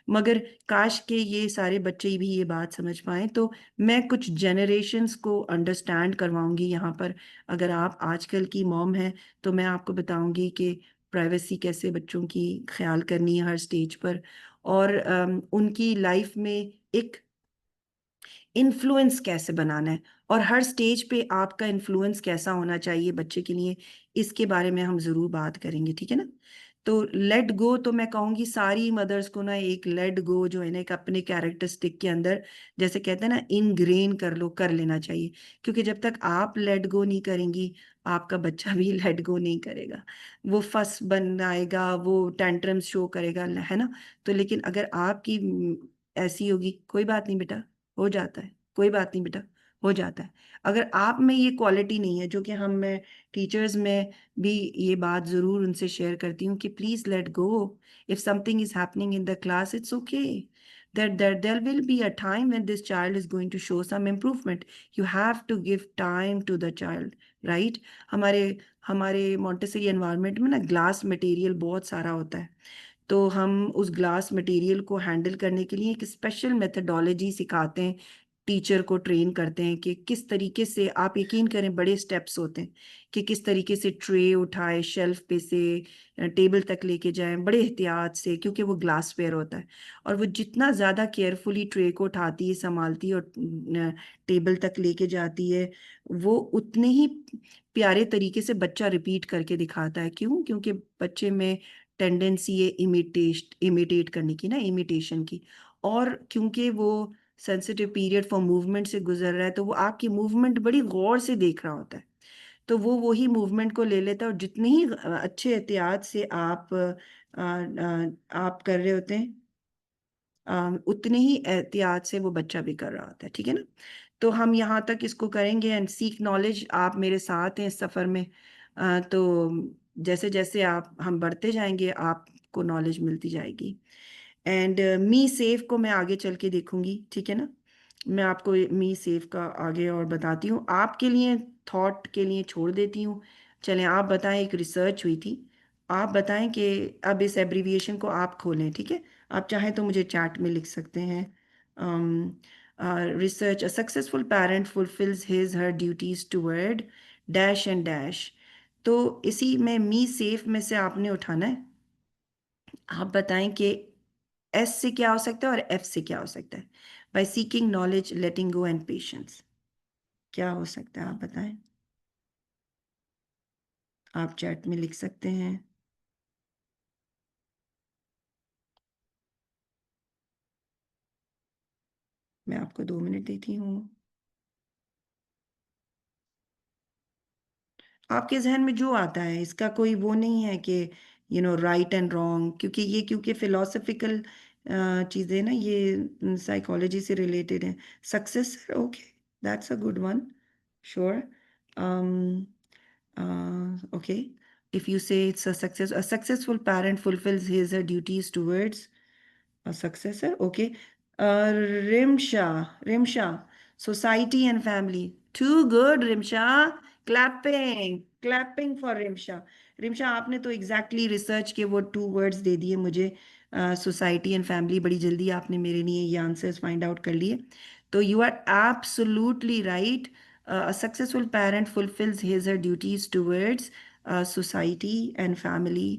مگر کاش کہ یہ سارے بچے بھی یہ بات سمجھ پائیں، تو میں کچھ جنریشنز کو انڈرسٹینڈ کرواؤں گی یہاں پر۔ اگر آپ آج کل کی موم ہیں تو میں آپ کو بتاؤں گی کہ پرائیویسی کیسے بچوں کی خیال کرنی ہے ہر سٹیج پر، اور ان کی لائف میں ایک انفلوئنس کیسے بنانا ہے، اور ہر سٹیج پہ آپ کا انفلوئنس کیسا ہونا چاہیے بچے کے لیے، اس کے بارے میں ہم ضرور بات کریں گے، ٹھیک ہے نا؟ تو لیٹ گو، تو میں کہوں گی ساری مدرس کو نا ایک لیٹ گو جو ہے نا ایک اپنے کیریکٹرسٹک کے اندر جیسے کہتے ہیں نا انگرین کر لینا چاہیے، کیونکہ جب تک آپ لیٹ گو نہیں کریں گی آپ کا بچہ بھی لیٹ گو نہیں کرے گا، وہ فس بنائے گا، وہ ٹینٹرمز شو کرے گا، ہے نا؟ تو لیکن اگر آپ کی ایسی ہوگی کوئی بات نہیں بیٹا ہو جاتا ہے، کوئی بات نہیں بیٹا ہو جاتا ہے، اگر آپ میں یہ کوالٹی نہیں ہے جو کہ میں ٹیچرز میں بھی یہ بات ضرور ان سے شیئر کرتی ہوں کہ please let go, if something is happening in the class it's okay, there will be a time when this child is going to show some improvement. You have to give time to the child, right? ہمارے Montessori environment میں نا glass material بہت سارا ہوتا ہے، تو ہم اس glass material کو ہینڈل کرنے کے لیے ایک اسپیشل میتھڈالوجی سکھاتے ہیں، ٹیچر کو ٹرین کرتے ہیں کہ کس طریقے سے، آپ یقین کریں بڑے سٹیپس ہوتے ہیں کہ کس طریقے سے ٹرے اٹھائے شیلف پہ سے ٹیبل تک لے کے جائیں بڑے احتیاط سے، کیونکہ وہ گلاس ویئر ہوتا ہے، اور وہ جتنا زیادہ کیئرفلی ٹرے کو اٹھاتی ہے، سنبھالتی ہے اور ٹیبل تک لے کے جاتی ہے، وہ اتنے ہی پیارے طریقے سے بچہ ریپیٹ کر کے دکھاتا ہے۔ کیوں؟ کیونکہ بچے میں ٹینڈنسی ہے امیٹیٹ کرنے کی نا، امیٹیشن کی، اور کیونکہ وہ سینسٹیو پیریڈ فار موومنٹ سے گزر رہا ہے تو وہ آپ کی موومنٹ بڑی غور سے دیکھ رہا ہوتا ہے، تو وہ وہی موومنٹ کو لے لیتا ہے، اور جتنے ہی اچھے احتیاط سے آپ کر رہے ہوتے ہیں اتنے ہی احتیاط سے وہ بچہ بھی کر رہا ہوتا ہے، ٹھیک ہے نا؟ تو ہم یہاں تک اس کو کریں گے، اینڈ سیک نالج، آپ میرے ساتھ ہیں اس سفر میں، تو جیسے جیسے ہم بڑھتے جائیں گے آپ کو نالج ملتی جائے گی۔ اینڈ می سیف کو میں آگے چل کے دیکھوں گی، ٹھیک ہے نا، میں آپ کو می سیف کا آگے اور بتاتی ہوں، آپ کے لیے تھاٹ کے لیے چھوڑ دیتی ہوں۔ چلیں آپ بتائیں، ایک ریسرچ ہوئی تھی، آپ بتائیں کہ اب اس ایبریویشن کو آپ کھولیں، ٹھیک ہے، آپ چاہیں تو مجھے چیٹ میں لکھ سکتے ہیں۔ Research: a successful parent fulfils his her duties toward dash and dash. تو اسی میں می سیف میں سے آپ نے اٹھانا ہے، آپ بتائیں کہ ایس سے کیا ہو سکتا ہے اور ایف سے کیا ہو سکتا ہے۔ By seeking knowledge, letting go and patience, کیا ہو سکتا ہے آپ بتائیں، آپ چیٹ میں لکھ سکتے ہیں۔ میں آپ کو 2 منٹ دیتی ہوں، آپ کے ذہن میں جو آتا ہے، اس کا کوئی وہ نہیں ہے کہ رائٹ اینڈ رانگ، کیونکہ فلاسفیکل چیزیں نا، یہ سائیکالوجی سے ریلیٹڈ ہیں۔ Success, okay, that's a good one, شور، okay, if you say it's a successful parent fulfills his or her duties towards a successor, okay. Rimsha, society and family, too good, Rimsha, clapping for Rimsha آپ نے تو exactly research کے وہ 2 words دے دیے مجھے، society and family، بڑی جلدی آپ نے میرے لیے یہ answers find out کر لیے، تو you are absolutely right. A successful parent fulfills his or her duties towards society and family.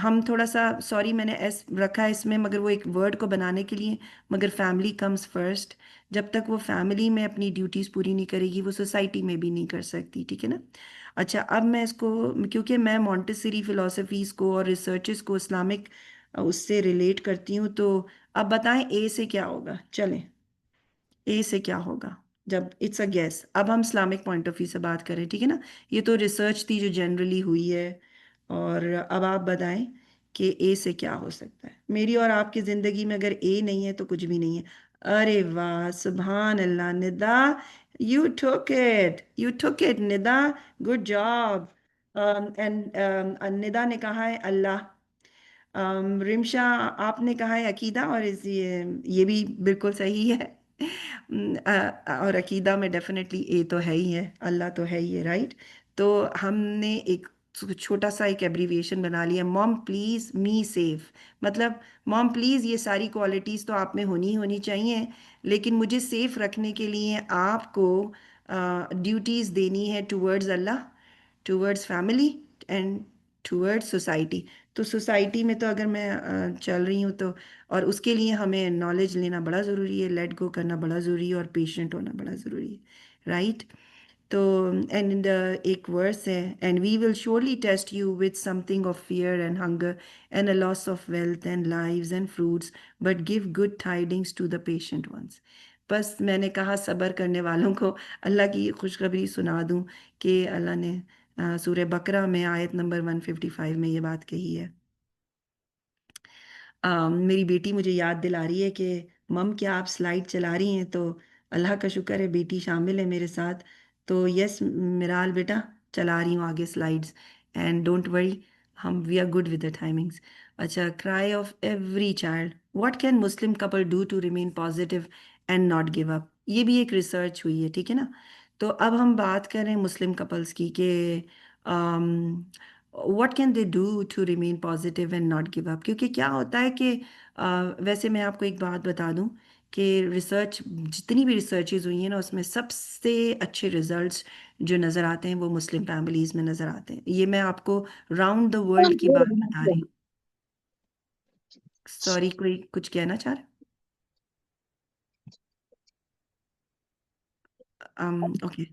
ہم تھوڑا سا سوری میں نے ایس رکھا ہے اس میں، مگر وہ ایک ورڈ کو بنانے کے لیے، مگر فیملی کمز فرسٹ، جب تک وہ فیملی میں اپنی ڈیوٹیز پوری نہیں کرے گی وہ سوسائٹی میں بھی نہیں کر سکتی، ٹھیک ہے نا۔ اچھا، اب میں اس کو، کیونکہ میں مونٹیسری فلاسفیز کو اور ریسرچز کو اسلامک اس سے ریلیٹ کرتی ہوں، تو اب بتائیں اے سے کیا ہوگا، چلیں اے سے کیا ہوگا، جب اٹس اے گیس، اب ہم اسلامک پوائنٹ آف ویو سے بات کریں، ٹھیک ہے نا، یہ تو ریسرچ تھی جو جنرلی ہوئی ہے، اور اب آپ بتائیں کہ اے سے کیا ہو سکتا ہے۔ میری اور آپ کی زندگی میں اگر اے نہیں ہے تو کچھ بھی نہیں ہے۔ ارے واہ، سبحان اللہ، Nida, you took it Nida, good job. And Nida نے کہا ہے اللہ، رمشا آپ نے کہا ہے عقیدہ، اور یہ بھی بالکل صحیح ہے۔ اور عقیدہ میں ڈیفینیٹلی اے تو ہے ہی ہے، اللہ تو ہے ہی ہے، رائٹ۔ تو ہم نے ایک چھوٹا سا ایک ایبریویشن بنا لیا، موم پلیز می سیف، مطلب موم پلیز یہ ساری کوالٹیز تو آپ میں ہونی چاہیے، لیکن مجھے سیف رکھنے کے لیے آپ کو ڈیوٹیز دینی ہے towards Allah, towards family and toward society. تو سوسائٹی میں تو اگر میں چل رہی ہوں تو، اور اس کے لیے ہمیں نالج لینا بڑا ضروری ہے، لیٹ گو کرنا بڑا ضروری ہے، اور پیشنٹ ہونا بڑا ضروری ہے، رائٹ۔ تو اینڈ ایک ورس ہے، and we will surely test you with something of fear and hunger and a loss of wealth and lives and fruits, but give good tidings to the patient ones. بس میں نے کہا صبر کرنے والوں کو اللہ کی خوشخبری سنا دوں کہ اللہ نے سورہ بقرہ میں آیت نمبر 155 میں یہ بات کہی ہے۔ میری بیٹی مجھے یاد دلا رہی ہے کہ مم کیا آپ سلائیڈ چلا رہی ہیں، تو اللہ کا شکر ہے بیٹی شامل ہے میرے ساتھ، تو یس میرال بیٹا چلا رہی ہوں آگے slides, and don't worry, we are good with the timings. اچھا، cry of every child, what can Muslim couple do to remain positive and not give up, یہ بھی ایک ریسرچ ہوئی ہے، ٹھیک ہے نا۔ تو اب ہم بات کریں مسلم کپلس کی کہ what can they do to remain positive and not give up, کیونکہ کیا ہوتا ہے کہ ویسے میں آپ کو ایک بات بتا دوں کہ ریسرچ، جتنی بھی ریسرچز ہوئی ہیں نا، اس میں سب سے اچھے ریزلٹس جو نظر آتے ہیں وہ مسلم فیملیز میں نظر آتے ہیں، یہ میں آپ کو راؤنڈ دا ورلڈ کی بات بتا رہی ہوں۔ سوری، کوئی کچھ کہنا چاہ رہا؟ اوکے،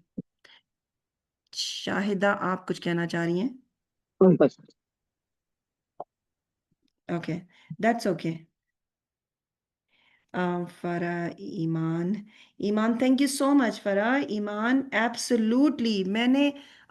شاہدہ آپ کچھ کہنا چاہ رہی ہیں؟ Okay, that's okay. فرا، ایمان تھینک یو سو مچ فرا، ایمان ایبسلیوٹلی، میں نے،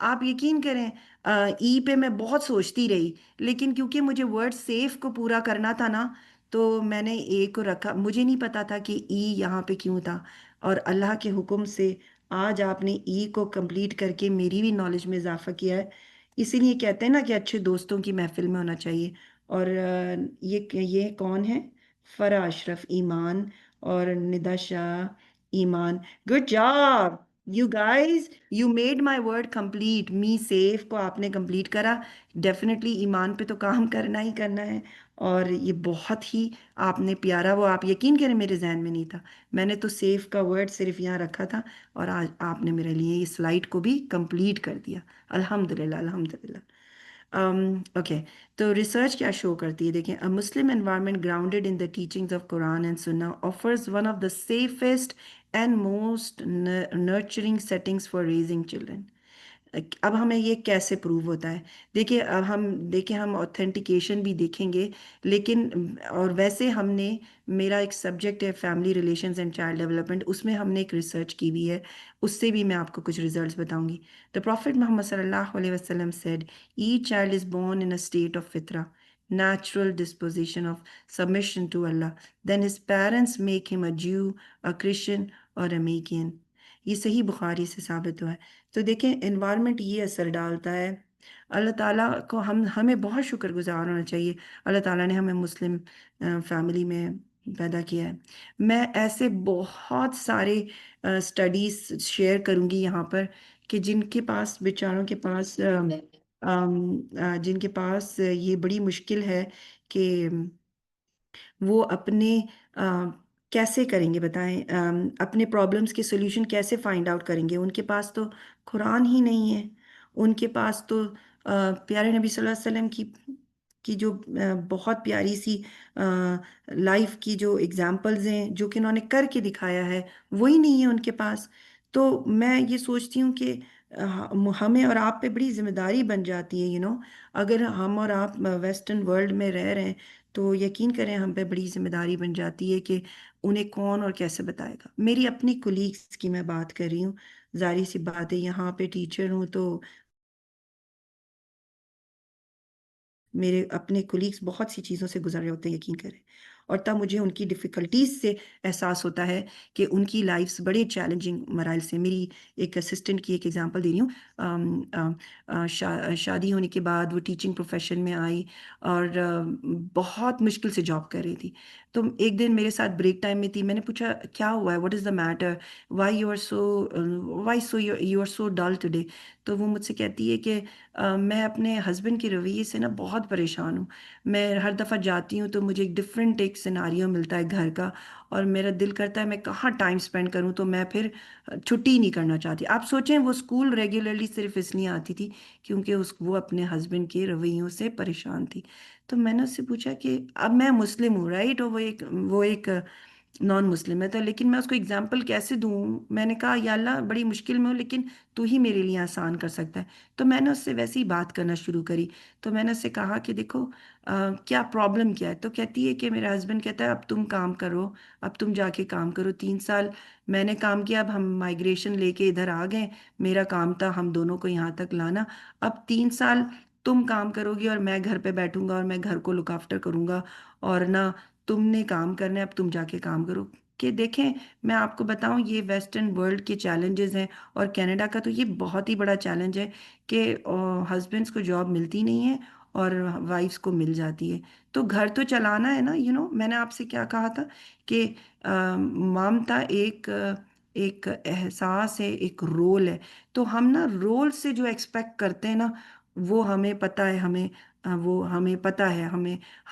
آپ یقین کریں ای پہ میں بہت سوچتی رہی، لیکن کیونکہ مجھے ورڈ سیف کو پورا کرنا تھا نا، تو میں نے اے کو رکھا، مجھے نہیں پتا تھا کہ ای یہاں پہ کیوں تھا، اور اللہ کے حکم سے آج آپ نے ای کو کمپلیٹ کر کے میری بھی نالج میں اضافہ کیا ہے، اسی لیے کہتے ہیں نا کہ اچھے دوستوں کی محفل میں ہونا چاہیے۔ اور یہ کون ہے؟ فرا اشرف ایمان، اور Nida Shah Iman. Good job you guys, you made my word complete. می سیف کو آپ نے کمپلیٹ کرا. ڈیفینیٹلی ایمان پہ تو کام کرنا ہی کرنا ہے، اور یہ بہت ہی آپ نے پیارا، وہ آپ یقین کریں میرے ذہن میں نہیں تھا. میں نے تو سیف کا ورڈ صرف یہاں رکھا تھا، اور آج آپ نے میرے لیے اس سلائڈ کو بھی کمپلیٹ کر دیا. الحمدللہ الحمدللہ. اوکے، تو ریسرچ کیا شو کرتی ہے؟ دیکھیں، a Muslim environment grounded in the teachings of Quran and Sunnah offers one of the safest and most nurturing settings for raising children. اب ہمیں یہ کیسے پروو ہوتا ہے؟ دیکھیں، اب ہم اوتھینٹیکیشن بھی دیکھیں گے، لیکن اور ویسے ہم نے، میرا ایک سبجیکٹ ہے family relations and child development, اس میں ہم نے ایک ریسرچ کی ہوئی ہے، اس سے بھی میں آپ کو کچھ ریزلٹس بتاؤں گی. The Prophet Muhammad sallallahu alaihi wasallam said, each child is born in a state of fitra, natural disposition of submission to Allah. Then his parents make him a Jew, a Christian or a Magian. یہ صحیح بخاری سے ثابت ہوا ہے. تو دیکھیں، environment یہ اثر ڈالتا ہے. اللہ تعالیٰ کو ہمیں بہت شکر گزار ہونا چاہیے. اللہ تعالیٰ نے ہمیں مسلم فیملی میں پیدا کیا ہے. میں ایسے بہت سارے اسٹڈیز شیئر کروں گی یہاں پر، کہ جن کے پاس، بیچاروں کے پاس، جن کے پاس یہ بڑی مشکل ہے کہ وہ اپنے کیسے کریں گے بتائیں، اپنے پرابلمس کے سولوشن کیسے فائنڈ آؤٹ کریں گے؟ ان کے پاس تو قرآن ہی نہیں ہے. ان کے پاس تو پیارے نبی صلی اللہ علیہ وسلم کی جو بہت پیاری سی لائف کی جو اگزامپلز ہیں، جو کہ انہوں نے کر کے دکھایا ہے، وہی نہیں ہے ان کے پاس. تو میں یہ سوچتی ہوں کہ ہمیں اور آپ پہ بڑی ذمہ داری بن جاتی ہے. اگر ہم اور آپ ویسٹرن ورلڈ میں رہ رہے ہیں، تو یقین کریں ہم پہ بڑی ذمہ داری بن جاتی ہے کہ انہیں کون اور کیسے بتائے گا. میری اپنی کولیگس کی میں بات کر رہی ہوں. ظاہر سی بات ہے، یہاں پہ ٹیچر ہوں تو میرے اپنے کولیگس بہت سی چیزوں سے گزر رہے ہوتے ہیں، یقین کریں، اور تب مجھے ان کی ڈیفیکلٹیز سے احساس ہوتا ہے کہ ان کی لائفز بڑے چیلنجنگ مراحل سے. میری ایک اسسٹنٹ کی ایک ایگزامپل دے رہی ہوں. شادی ہونے کے بعد وہ ٹیچنگ پروفیشن میں آئی، اور بہت مشکل سے جاب کر رہی تھی. تو ایک دن میرے ساتھ بریک ٹائم میں تھی. میں نے پوچھا کیا ہوا ہے، what is the matter, why are you so dull today. تو وہ مجھ سے کہتی ہے کہ میں اپنے ہسبینڈ کے رویے سے نا بہت پریشان ہوں. میں ہر دفعہ جاتی ہوں تو مجھے ایک ڈفرینٹ ایک سیناریو ملتا ہے گھر کا، اور میرا دل کرتا ہے میں کہاں ٹائم سپینڈ کروں، تو میں پھر چھٹی نہیں کرنا چاہتی. آپ سوچیں، وہ اسکول ریگولرلی صرف اس لیے آتی تھی کیونکہ وہ اپنے ہسبینڈ کے رویوں سے پریشان تھی. تو میں نے اس سے پوچھا کہ اب میں مسلم ہوں، رائٹ، اور وہ ایک نان مسلم ہے، تو لیکن میں اس کو اگزامپل کیسے دوں؟ میں نے کہا یا اللہ بڑی مشکل میں ہوں، لیکن تو ہی میرے لیے آسان کر سکتا ہے. تو میں نے اس سے ویسے ہی بات کرنا شروع کری. تو میں نے اس سے کہا کہ دیکھو کیا پرابلم کیا ہے؟ تو کہتی ہے کہ میرا ہسبینڈ کہتا ہے اب تم کام کرو، اب تم جا کے کام کرو. 3 سال میں نے کام کیا، اب ہم مائگریشن لے کے ادھر آ گئے، میرا کام تھا ہم دونوں کو یہاں تک لانا. اب 3 سال تم کام کرو گی اور میں گھر پہ بیٹھوں گا اور میں گھر کو لک آفٹر کروں گا، اور نہ تم نے کام کرنا ہے، اب تم جا کے کام کرو. کہ دیکھیں، میں آپ کو بتاؤں، یہ ویسٹرن ورلڈ کے چیلنجز ہیں، اور کینیڈا کا تو یہ بہت ہی بڑا چیلنج ہے کہ ہسبینڈس کو جاب ملتی نہیں ہے اور وائفس کو مل جاتی ہے. تو گھر تو چلانا ہے نا. میں نے آپ سے کیا کہا تھا کہ مامتا ایک احساس ہے، ایک رول ہے. تو ہم نا رول سے جو ایکسپیکٹ کرتے ہیں نا، وہ ہمیں پتہ ہے، ہمیں پتہ ہے،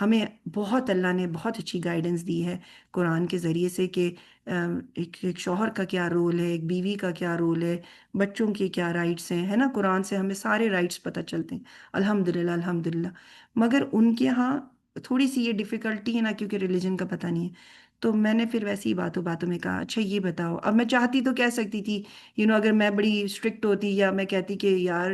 ہمیں بہت اللہ نے بہت اچھی گائیڈنس دی ہے قرآن کے ذریعے سے کہ ایک شوہر کا کیا رول ہے، ایک بیوی کا کیا رول ہے، بچوں کے کیا رائٹس ہیں، ہے نا. قرآن سے ہمیں سارے رائٹس پتہ چلتے ہیں، الحمدللہ الحمدللہ. مگر ان کے ہاں تھوڑی سی یہ ڈیفیکلٹی ہے نا، کیونکہ ریلیجن کا پتہ نہیں ہے. تو میں نے پھر ویسے ہی باتوں میں کہا اچھا یہ بتاؤ. اب میں چاہتی تو کہہ سکتی تھی، اگر میں بڑی اسٹرکٹ ہوتی، یا میں کہتی کہ یار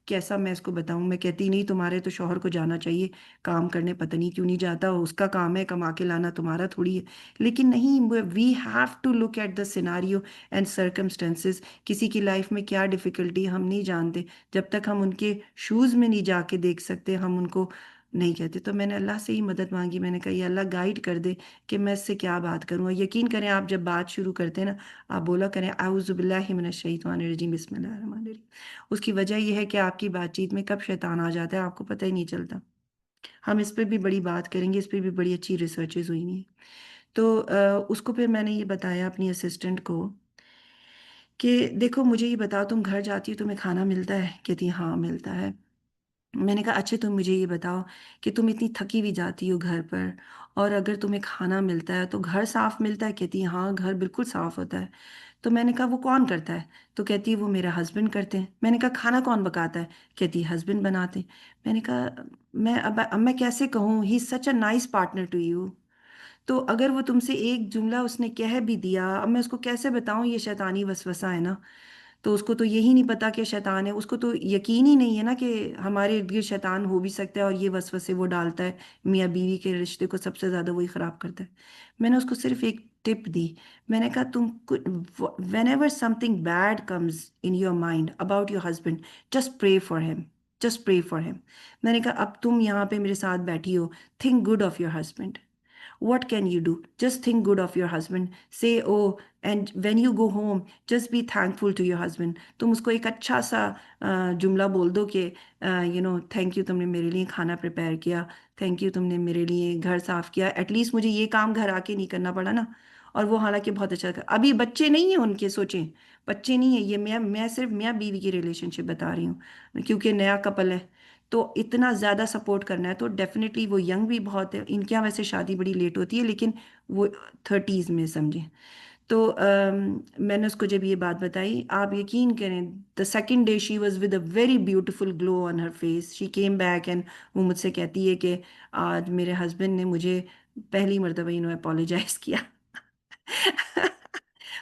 کیسا میں اس کو بتاؤں، میں کہتی نہیں تمہارے تو شوہر کو جانا چاہیے کام کرنے، پتہ نہیں کیوں نہیں جاتا، اس کا کام ہے کما کے لانا، تمہارا تھوڑی ہے. لیکن نہیں، we have to look at the scenario and circumstances. کسی کی لائف میں کیا ڈیفیکلٹی ہم نہیں جانتے، جب تک ہم ان کے شوز میں نہیں جا کے دیکھ سکتے ہم ان کو نہیں کہتے. تو میں نے اللہ سے ہی مدد مانگی. میں نے کہا یا اللہ گائیڈ کر دے کہ میں اس سے کیا بات کروں. اور یقین کریں، آپ جب بات شروع کرتے ہیں نا، آپ بولا کریں اعوذ باللہ من الشیطان الرجیم بسم اللہ الرحمن الرحیم. اس کی وجہ یہ ہے کہ آپ کی بات چیت میں کب شیطان آ جاتا ہے آپ کو پتہ ہی نہیں چلتا. ہم اس پہ بھی بڑی بات کریں گے، اس پہ بھی بڑی اچھی ریسرچز ہوئی ہیں. تو اس کو پھر میں نے یہ بتایا اپنی اسسٹنٹ کو کہ دیکھو مجھے یہ بتاؤ، تم گھر جاتی ہو تمہیں کھانا ملتا ہے؟ کہتی ہاں ملتا ہے. میں نے کہا اچھا تم مجھے یہ بتاؤ کہ تم اتنی تھکی ہوئی جاتی ہو گھر پر، اور اگر تمہیں کھانا ملتا ہے تو گھر صاف ملتا ہے؟ کہتی ہاں گھر بالکل صاف ہوتا ہے. تو میں نے کہا وہ کون کرتا ہے؟ تو کہتی ہے وہ میرا ہسبینڈ کرتے ہیں. میں نے کہا کھانا کون پکاتا ہے؟ کہتی ہے ہسبینڈ بناتے ہیں. میں نے کہا اب میں کیسے کہوں، he such a nice partner to you. تو اگر وہ تم سے ایک جملہ اس نے کہہ بھی دیا، اب میں اس کو کیسے بتاؤں یہ شیطانی وسوسہ ہے نا. تو اس کو تو یہی نہیں پتا کہ شیطان ہے، اس کو تو یقین ہی نہیں ہے نا کہ ہمارے ارد گرد شیطان ہو بھی سکتا ہے، اور یہ وسوسے وہ ڈالتا ہے. میاں بیوی کے رشتے کو سب سے زیادہ وہی خراب کرتا ہے. میں نے اس کو صرف ایک ٹپ دی. میں نے کہا تم whenever something bad comes in your mind about your husband, just pray for him, just pray for him. میں نے کہا اب تم یہاں پہ میرے ساتھ بیٹھی ہو، think good of your husband. What can you do? Just think good of your husband. Say, oh, and when you go home, just be thankful to your husband. تم اس کو ایک اچھا سا جملہ بول دو کہ تھینک یو تم نے میرے لیے کھانا پریپیئر کیا، تھینک یو تم نے میرے لیے گھر صاف کیا، ایٹ لیسٹ مجھے یہ کام گھر آ کے نہیں کرنا پڑا نا. اور وہ حالانکہ بہت اچھا تھا. ابھی بچے نہیں ہیں ان کے، سوچیں بچے نہیں ہیں، یہ میں صرف میاں بیوی کی ریلیشن شپ بتا رہی ہوں کیونکہ نیا کپل ہے. تو اتنا زیادہ سپورٹ کرنا ہے تو ڈیفینیٹلی وہ ینگ بھی بہت ہے. ان کے یہاں ویسے شادی بڑی لیٹ ہوتی ہے لیکن وہ 30s میں سمجھیں. تو میں نے اس کو جب یہ بات بتائی، آپ یقین کریں the second day she was with a very beautiful glow on her face. She came back and وہ مجھ سے کہتی ہے کہ آج میرے ہسبینڈ نے مجھے پہلی مرتبہ اپولوجائز کیا.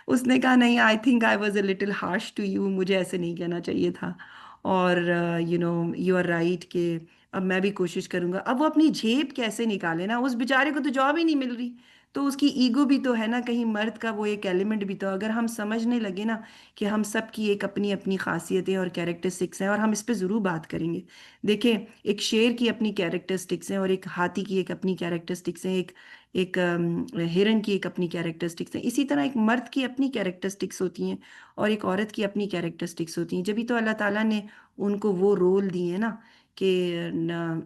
اس نے کہا نہیں، I think I was a little harsh to you, مجھے ایسے نہیں کہنا چاہیے تھا. اور یو آر رائٹ کہ اب میں بھی کوشش کروں گا. اب وہ اپنی جھیب کیسے نکالے نا، اس بیچارے کو تو جاب ہی نہیں مل رہی. تو اس کی ایگو بھی تو ہے نا، کہیں مرد کا وہ ایک ایلیمنٹ بھی تو. اگر ہم سمجھنے لگے نا کہ ہم سب کی ایک اپنی اپنی خاصیتیں اور کیریکٹرسٹکس ہیں، اور ہم اس پہ ضرور بات کریں گے. دیکھیں ایک شیر کی اپنی کیریکٹرسٹکس ہیں، اور ایک ہاتھی کی ایک اپنی کیریکٹرسٹکس ہیں، ایک ہرن کی ایک اپنی کیریکٹرسٹکس ہیں. اسی طرح ایک مرد کی اپنی کیریکٹرسٹکس ہوتی ہیں اور ایک عورت کی اپنی کیریکٹرسٹکس ہوتی ہیں. جبھی تو اللہ تعالیٰ نے ان کو وہ رول دیے ہیں نا کہ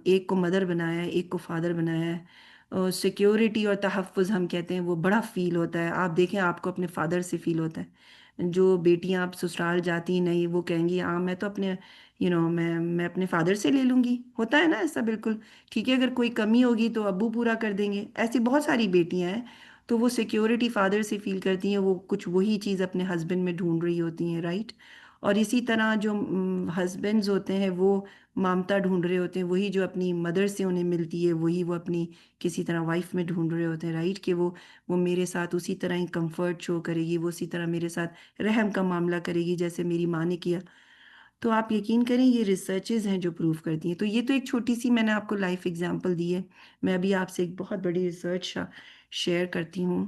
ایک کو مدر بنایا ہے، ایک کو فادر بنایا ہے. سیکیورٹی اور تحفظ ہم کہتے ہیں وہ بڑا فیل ہوتا ہے. آپ دیکھیں آپ کو اپنے فادر سے فیل ہوتا ہے. جو بیٹیاں آپ سسرال جاتی نہیں، وہ کہیں گی ہاں میں تو اپنے میں اپنے فادر سے لے لوں گی. ہوتا ہے نا ایسا بالکل. ٹھیک ہے اگر کوئی کمی ہوگی تو ابو پورا کر دیں گے. ایسی بہت ساری بیٹیاں ہیں تو وہ سیکیورٹی فادر سے فیل کرتی ہیں، وہ کچھ وہی چیز اپنے ہسبینڈ میں ڈھونڈ رہی ہوتی ہیں، رائٹ. اور اسی طرح جو ہسبینڈز ہوتے ہیں وہ مامتا ڈھونڈ رہے ہوتے ہیں، وہی جو اپنی مدر سے انہیں ملتی ہے وہی وہ اپنی کسی طرح وائف میں ڈھونڈ رہے ہوتے ہیں، رائٹ. کہ وہ میرے ساتھ اسی طرح ہی کمفرٹ شو کرے گی، وہ اسی طرح میرے ساتھ رحم کا معاملہ کرے گی جیسے میری ماں نے کیا. تو آپ یقین کریں یہ ریسرچز ہیں جو پروف کرتی ہیں. تو یہ تو ایک چھوٹی سی میں نے آپ کو لائف ایگزامپل دی ہے. میں ابھی آپ سے ایک بہت بڑی ریسرچ شیئر کرتی ہوں.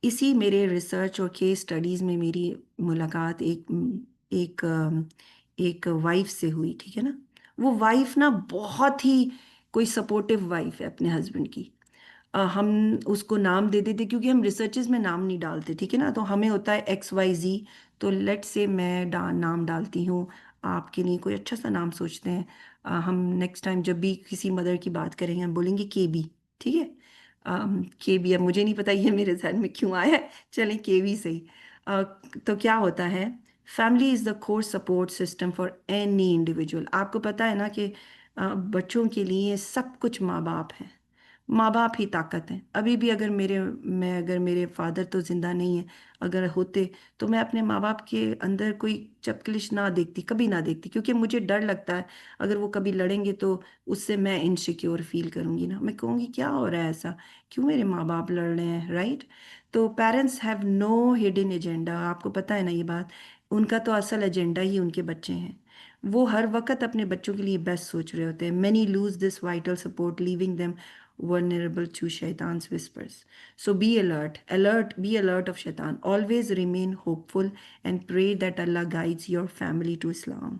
اسی میرے ریسرچ اور کیس سٹڈیز میں میری ملاقات ایک ایک وائف سے ہوئی، ٹھیک ہے نا. وہ وائف نا بہت ہی کوئی سپورٹیو وائف ہے اپنے ہسبینڈ کی. ہم اس کو نام دے دیتے کیونکہ ہم ریسرچز میں نام نہیں ڈالتے، ٹھیک ہے نا. تو ہمیں ہوتا ہے XYZ. تو لیٹ سے میں نام ڈالتی ہوں، آپ کے لیے کوئی اچھا سا نام سوچتے ہیں. ہم نیکسٹ ٹائم جب بھی کسی مدر کی بات کریں گے ہم بولیں گے KB، ٹھیک ہے. KB اب مجھے نہیں پتا یہ میرے ذہن میں کیوں آیا ہے، چلیں KB صحیح. تو کیا ہوتا ہے، family is the core support system for any individual. آپ کو پتا ہے نا کہ بچوں کے لیے سب کچھ ماں باپ ہیں. ماں باپ ہی طاقت ہیں. ابھی بھی اگر میرے فادر تو زندہ نہیں ہیں، اگر ہوتے تو میں اپنے ماں باپ کے اندر کوئی چپکلش نہ دیکھتی، کبھی نہ دیکھتی، کیونکہ مجھے ڈر لگتا ہے اگر وہ کبھی لڑیں گے تو اس سے میں انسیکیور فیل کروں گی نا. میں کہوں گی کیا ہو رہا ہے ایسا، کیوں میرے ماں باپ لڑ رہے ہیں، رائٹ. تو parents have no hidden agenda. آپ کو پتہ ہے نا یہ بات، ان کا تو اصل ایجنڈا ہی ان کے بچے ہیں. وہ ہر وقت اپنے بچوں کے لیے بیسٹ سوچ رہے ہوتے ہیں. Many lose this vital support leaving them vulnerable to shaitan's whispers. So be alert of shaitan. Always remain hopeful and pray that Allah guides your family to Islam.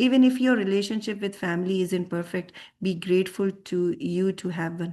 Even if your relationship with family isn't perfect, be grateful to you to have one.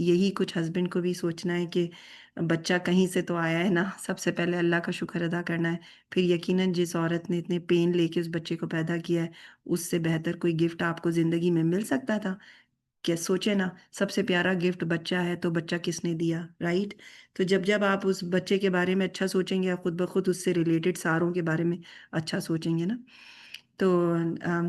یہی کچھ husband کو بھی سوچنا ہے کہ بچہ کہیں سے تو آیا ہے نا، سب سے پہلے اللہ کا شکر ادا کرنا ہے، پھر یقیناً جس عورت نے اتنے پین لے کے اس بچے کو پیدا کیا ہے، اس سے بہتر کوئی گفٹ آپ کو زندگی میں مل سکتا تھا؟ کہ سوچے نا، سب سے پیارا گفٹ بچہ ہے، تو بچہ کس نے دیا، رائٹ؟ تو جب آپ اس بچے کے بارے میں اچھا سوچیں گے، آپ خود بخود اس سے ریلیٹڈ ساروں کے بارے میں اچھا سوچیں گے نا۔ تو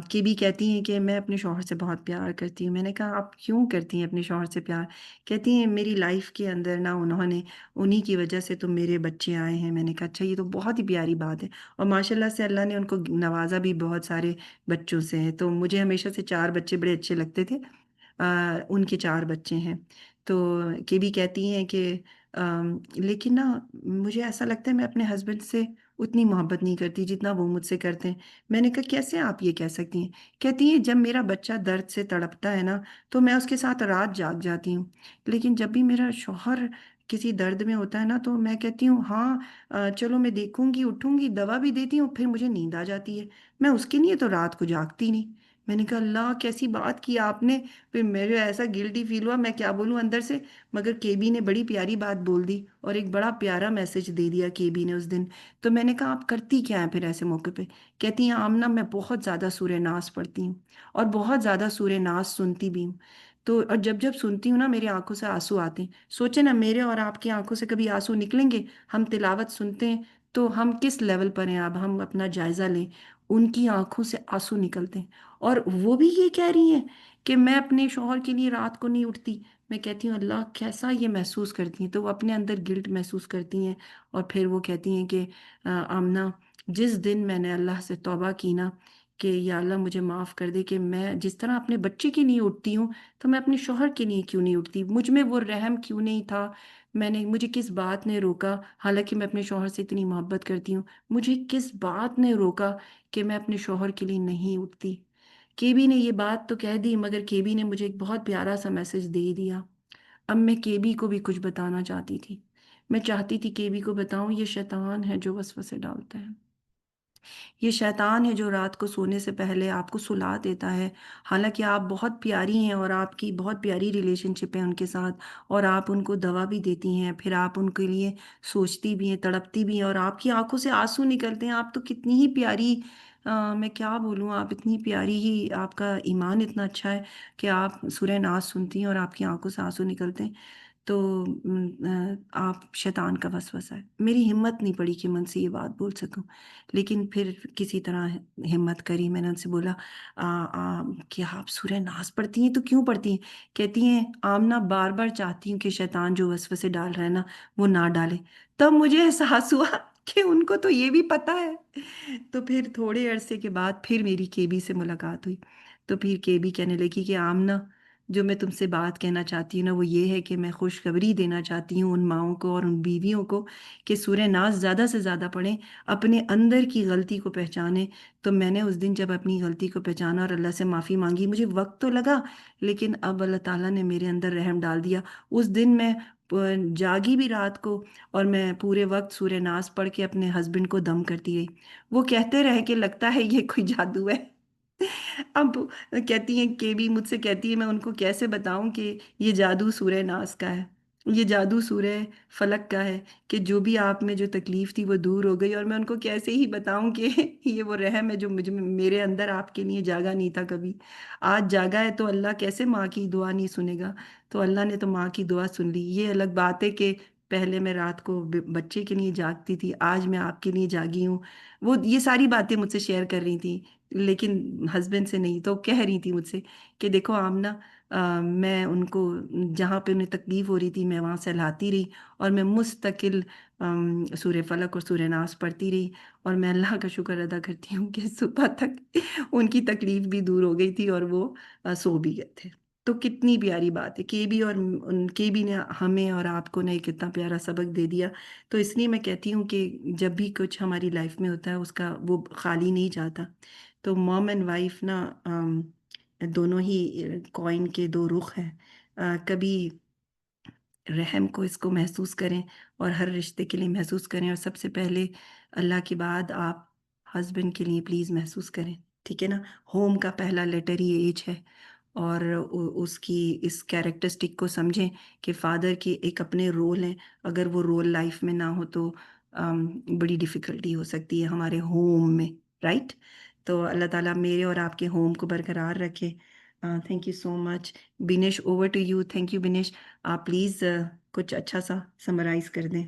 کی بھی کہتی ہیں کہ میں اپنے شوہر سے بہت پیار کرتی ہوں۔ میں نے کہا آپ کیوں کرتی ہیں اپنے شوہر سے پیار؟ کہتی ہیں میری لائف کے اندر نا انہی کی وجہ سے تو میرے بچے آئے ہیں۔ میں نے کہا اچھا، یہ تو بہت ہی پیاری بات ہے، اور ماشاء اللہ سے اللہ نے ان کو نوازا بھی بہت سارے بچوں سے ہے۔ تو مجھے ہمیشہ سے 4 بچے بڑے اچھے لگتے تھے، ان کے 4 بچے ہیں۔ تو کی بھی کہتی ہیں کہ لیکن نا مجھے ایسا لگتا ہے میں اپنے ہسبینڈ سے اتنی محبت نہیں کرتی جتنا وہ مجھ سے کرتے ہیں۔ میں نے کہا کیسے آپ یہ کہہ سکتی ہیں؟ کہتی ہیں جب میرا بچہ درد سے تڑپتا ہے نا تو میں اس کے ساتھ رات جاگ جاتی ہوں، لیکن جب بھی میرا شوہر کسی درد میں ہوتا ہے نا تو میں کہتی ہوں ہاں چلو میں دیکھوں گی، اٹھوں گی، دوا بھی دیتی ہوں، پھر مجھے نیند آ جاتی ہے، میں اس کے لیے تو رات کو جاگتی نہیں۔ میں نے کہا اللہ کیسی بات کی آپ نے، پھر میرے ایسا گلٹی فیل ہوا، میں کیا بولوں اندر سے۔ مگر کے بی نے بڑی پیاری بات بول دی اور ایک بڑا پیارا میسج دے دیا کے بی نے اس دن۔ تو میں نے کہا آپ کرتی کیا ہیں پھر ایسے موقع پہ؟ کہتی ہیں آمنہ میں بہت زیادہ سورہ ناس پڑھتی ہوں اور بہت زیادہ سورہ ناس سنتی بھی ہوں۔ تو اور جب سنتی ہوں نا میری آنکھوں سے آنسو آتے ہیں۔ سوچے نا میرے اور آپ کی آنکھوں سے کبھی آنسو نکلیں گے؟ ہم تلاوت سنتے ہیں تو ہم کس لیول پر ہیں، اب ہم اپنا جائزہ لیں۔ ان کی آنکھوں سے آنسو نکلتے ہیں اور وہ بھی یہ کہہ رہی ہیں کہ میں اپنے شوہر کے لیے رات کو نہیں اٹھتی۔ میں کہتی ہوں اللہ کیسا یہ محسوس کرتی ہیں؟ تو وہ اپنے اندر گلٹ محسوس کرتی ہیں اور پھر وہ کہتی ہیں کہ آمنہ جس دن میں نے اللہ سے توبہ کی نا کہ یا اللہ مجھے معاف کر دے کہ میں جس طرح اپنے بچے کے لیے اٹھتی ہوں تو میں اپنے شوہر کے لیے کیوں نہیں اٹھتی، مجھ میں وہ رحم کیوں نہیں تھا، مجھے کس بات نے روکا، حالانکہ میں اپنے شوہر سے اتنی محبت کرتی ہوں، مجھے کس بات نے روکا کہ میں اپنے شوہر کے لیے نہیں اٹھتی۔ کے بی نے یہ بات تو کہہ دی مگر کے بی نے مجھے ایک بہت پیارا سا میسج دے دیا۔ اب میں کے بی کو بھی کچھ بتانا چاہتی تھی، میں چاہتی تھی کے بی کو بتاؤں یہ شیطان ہے جو وسوسے ڈالتا ہے، یہ شیطان ہے جو رات کو سونے سے پہلے آپ کو سلا دیتا ہے، حالانکہ آپ بہت پیاری ہیں اور آپ کی بہت پیاری ریلیشن شپ ہے ان کے ساتھ، اور آپ ان کو دوا بھی دیتی ہیں، پھر آپ ان کے لیے سوچتی بھی ہیں، تڑپتی بھی ہیں، اور آپ کی آنکھوں سے آنسو نکلتے ہیں۔ آپ تو کتنی ہی پیاری، میں کیا بولوں، آپ اتنی پیاری ہی، آپ کا ایمان اتنا اچھا ہے کہ آپ سورہ ناس سنتی ہیں اور آپ کی آنکھوں سے آنسو نکلتے ہیں۔ تو آپ شیطان کا وسوسہ ہے۔ میری ہمت نہیں پڑی کہ میں ان سے یہ بات بول سکوں، لیکن پھر کسی طرح ہمت کری، میں نے ان سے بولا کہ آپ سورہ ناس پڑھتی ہیں تو کیوں پڑھتی ہیں؟ کہتی ہیں آمنہ بار بار چاہتی ہوں کہ شیطان جو وسوسے ڈال رہا ہے نا وہ نہ ڈالے۔ تب مجھے احساس ہوا کہ ان کو تو یہ بھی پتہ ہے۔ تو پھر تھوڑے عرصے کے بعد پھر میری کے بی سے ملاقات ہوئی، تو پھر کے بی کہنے لگی کہ آمنہ جو میں تم سے بات کہنا چاہتی ہوں نا وہ یہ ہے کہ میں خوشخبری دینا چاہتی ہوں ان ماؤں کو اور ان بیویوں کو کہ سورہ ناس زیادہ سے زیادہ پڑھیں، اپنے اندر کی غلطی کو پہچانیں۔ تو میں نے اس دن جب اپنی غلطی کو پہچانا اور اللہ سے معافی مانگی، مجھے وقت تو لگا لیکن اب اللہ تعالیٰ نے میرے اندر رحم ڈال دیا۔ اس دن میں جاگی بھی رات کو اور میں پورے وقت سورہ ناس پڑھ کے اپنے ہسبینڈ کو دم کرتی رہی۔ وہ کہتے رہے کہ لگتا ہے یہ کوئی جادو ہے۔ اب کہتی ہیں کہ بھی مجھ سے کہتی ہے میں ان کو کیسے بتاؤں کہ یہ جادو سورہ ناس کا ہے، یہ جادو سورہ فلک کا ہے، کہ جو بھی آپ میں جو تکلیف تھی وہ دور ہو گئی، اور میں ان کو کیسے ہی بتاؤں کہ یہ وہ رحم ہے جو میرے اندر آپ کے لیے جاگا نہیں تھا کبھی، آج جاگا ہے۔ تو اللہ کیسے ماں کی دعا نہیں سنے گا؟ تو اللہ نے تو ماں کی دعا سن لی۔ یہ الگ بات ہے کہ پہلے میں رات کو بچے کے لیے جاگتی تھی، آج میں آپ کے لیے جاگی ہوں۔ وہ یہ ساری باتیں مجھ سے شیئر کر رہی تھیں لیکن ہسبینڈ سے نہیں، تو کہہ رہی تھی مجھ سے کہ دیکھو آمنہ میں ان کو جہاں پہ انہیں تکلیف ہو رہی تھی میں وہاں سہلاتی رہی، اور میں مستقل سورہ فلک اور سورہ ناس پڑھتی رہی، اور میں اللہ کا شکر ادا کرتی ہوں کہ صبح تک ان کی تکلیف بھی دور ہو گئی تھی اور وہ سو بھی گئے تھے۔ تو کتنی پیاری بات ہے، کے بی اور ان کے بی نے ہمیں اور آپ کو نے کتنا پیارا سبق دے دیا۔ تو اس لیے میں کہتی ہوں کہ جب بھی کچھ ہماری لائف میں ہوتا ہے اس کا وہ خالی نہیں جاتا۔ تو موم اینڈ وائف نا دونوں ہی کوائن کے 2 رخ ہیں۔ کبھی رحم کو اس کو محسوس کریں اور ہر رشتے کے لیے محسوس کریں، اور سب سے پہلے اللہ کے بعد آپ ہسبینڈ کے لیے پلیز محسوس کریں، ٹھیک ہے نا؟ ہوم کا پہلا لیٹر ہی ایچ ہے، اور اس کی اس کیریکٹرسٹک کو سمجھیں کہ فادر کی ایک اپنے رول ہیں، اگر وہ رول لائف میں نہ ہو تو بڑی ڈیفیکلٹی ہو سکتی ہے ہمارے ہوم میں، رائٹ؟ تو اللہ تعالیٰ میرے اور آپ کے ہوم کو برقرار رکھے. Thank you so much. Benish, over to you. Thank you Benish. آپ پلیز کچھ اچھا سا سمرائز کر دیں.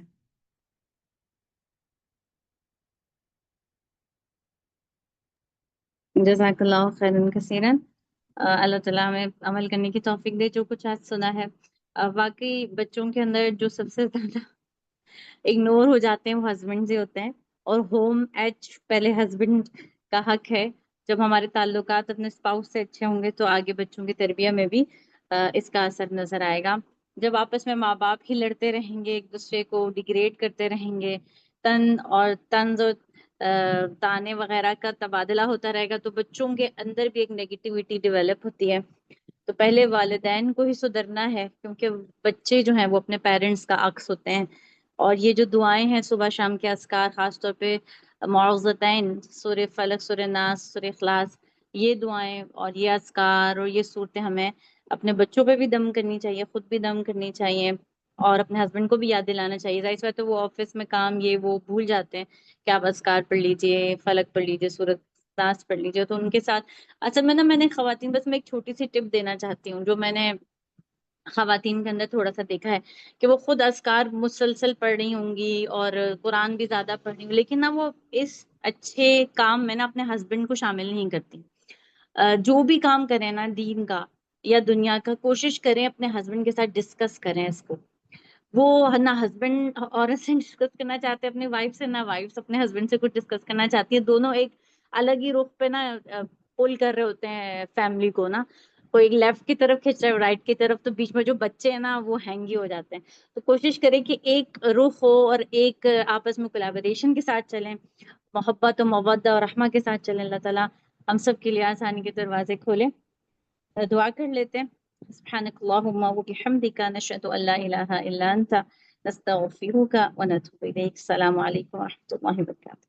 جزاک اللہ خیرن کثیرن. اللہ تعالیٰ ہمیں عمل کرنے کی توفیق دے جو کچھ آج سنا ہے. واقعی بچوں کے اندر جو سب سے زیادہ اگنور ہو جاتے ہیں وہ ہسبینڈ ہی ہوتے ہیں، اور ہوم ایج پہلے ہسبینڈ کا حق ہے. جب ہمارے تعلقات اپنے اسپاؤس سے اچھے ہوں گے تو آگے بچوں کی تربیت میں بھی اس کا اثر نظر آئے گا. جب آپس میں ماں باپ ہی لڑتے رہیں گے، ایک دوسرے کو ڈیگریڈ کرتے رہیں گے، طنز اور تانے وغیرہ کا تبادلہ ہوتا رہے گا، تو بچوں کے اندر بھی ایک نیگیٹیوٹی ڈیولپ ہوتی ہے. تو پہلے والدین کو ہی سدھرنا ہے، کیونکہ بچے جو ہیں وہ اپنے پیرنٹس کا عکس ہوتے ہیں. اور یہ جو دعائیں ہیں صبح شام کے اذکار، خاص طور پہ معوذتین، سورہ فلق، سورہ ناس، سورہ اخلاص، یہ دعائیں اور یہ اذکار اور یہ صورتیں ہمیں اپنے بچوں پہ بھی دم کرنی چاہیے، خود بھی دم کرنی چاہیے، اور اپنے ہسبینڈ کو بھی یاد دلانا چاہیے. ظاہر سی بات ہے وہ آفس میں کام یہ وہ بھول جاتے ہیں کہ آپ اذکار پڑھ لیجئے، فلق پڑھ لیجئے، سورۃ ناس پڑھ لیجئے. تو ان کے ساتھ اصل میں نے خواتین، بس میں ایک چھوٹی سی ٹپ دینا چاہتی ہوں جو میں نے خواتین کے اندر تھوڑا سا دیکھا ہے، کہ وہ خود اذکار مسلسل پڑھ رہی ہوں گی اور قرآن بھی زیادہ پڑھ رہی ہوں، لیکن نہ وہ اس اچھے کام میں نا اپنے ہسبینڈ کو شامل نہیں کرتی. جو بھی کام کریں نا دین کا یا دنیا کا، کوشش کریں اپنے ہسبینڈ کے ساتھ ڈسکس کریں اس کو. وہ نہ ہسبینڈ عورت سے ڈسکس کرنا چاہتے اپنی وائف سے، نہ وائف اپنے ہسبینڈ سے کچھ ڈسکس کرنا چاہتی ہے. دونوں ایک الگ ہی رخ پہ نا پول کر رہے ہوتے ہیں فیملی کو نا. کوئی لیفٹ کی طرف کھینچ رہا ہے، رائٹ کی طرف، تو بیچ میں جو بچے ہیں نا وہ ہینگی ہو جاتے ہیں. تو کوشش کریں کہ ایک رخ ہو اور ایک آپس میں کولیبوریشن کے ساتھ چلیں، محبت و مودہ اور رحمہ کے ساتھ چلیں. اللہ تعالیٰ ہم سب کے لیے آسانی کے دروازے کھولیں. دعا کر لیتے ہیں. سبحانک اللہم و بحمدک، نشہد ان لا الہ الا انت، نستغفرک و نتوب الیک. السلام علیکم و رحمۃ اللہ وبرکاتہ.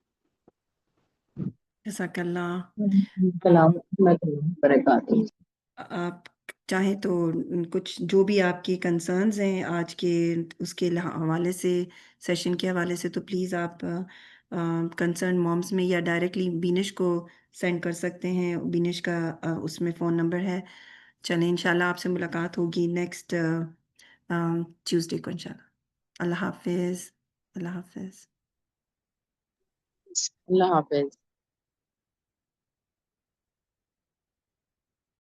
جزاک اللہ. السلام ورحمۃ اللہ وبرکاتہ. آپ چاہیں تو کچھ جو بھی آپ کی کنسرنز ہیں آج کے اس کے حوالے سے، سیشن کے حوالے سے، تو پلیز آپ کنسرن مومس میں یا ڈائریکٹلی بینش کو سینڈ کر سکتے ہیں. بینش کا اس میں فون نمبر ہے. چلیں انشاءاللہ آپ سے ملاقات ہوگی نیکسٹ ٹیوزڈے کو انشاءاللہ. اللہ حافظ. اللہ حافظ. اللہ حافظ.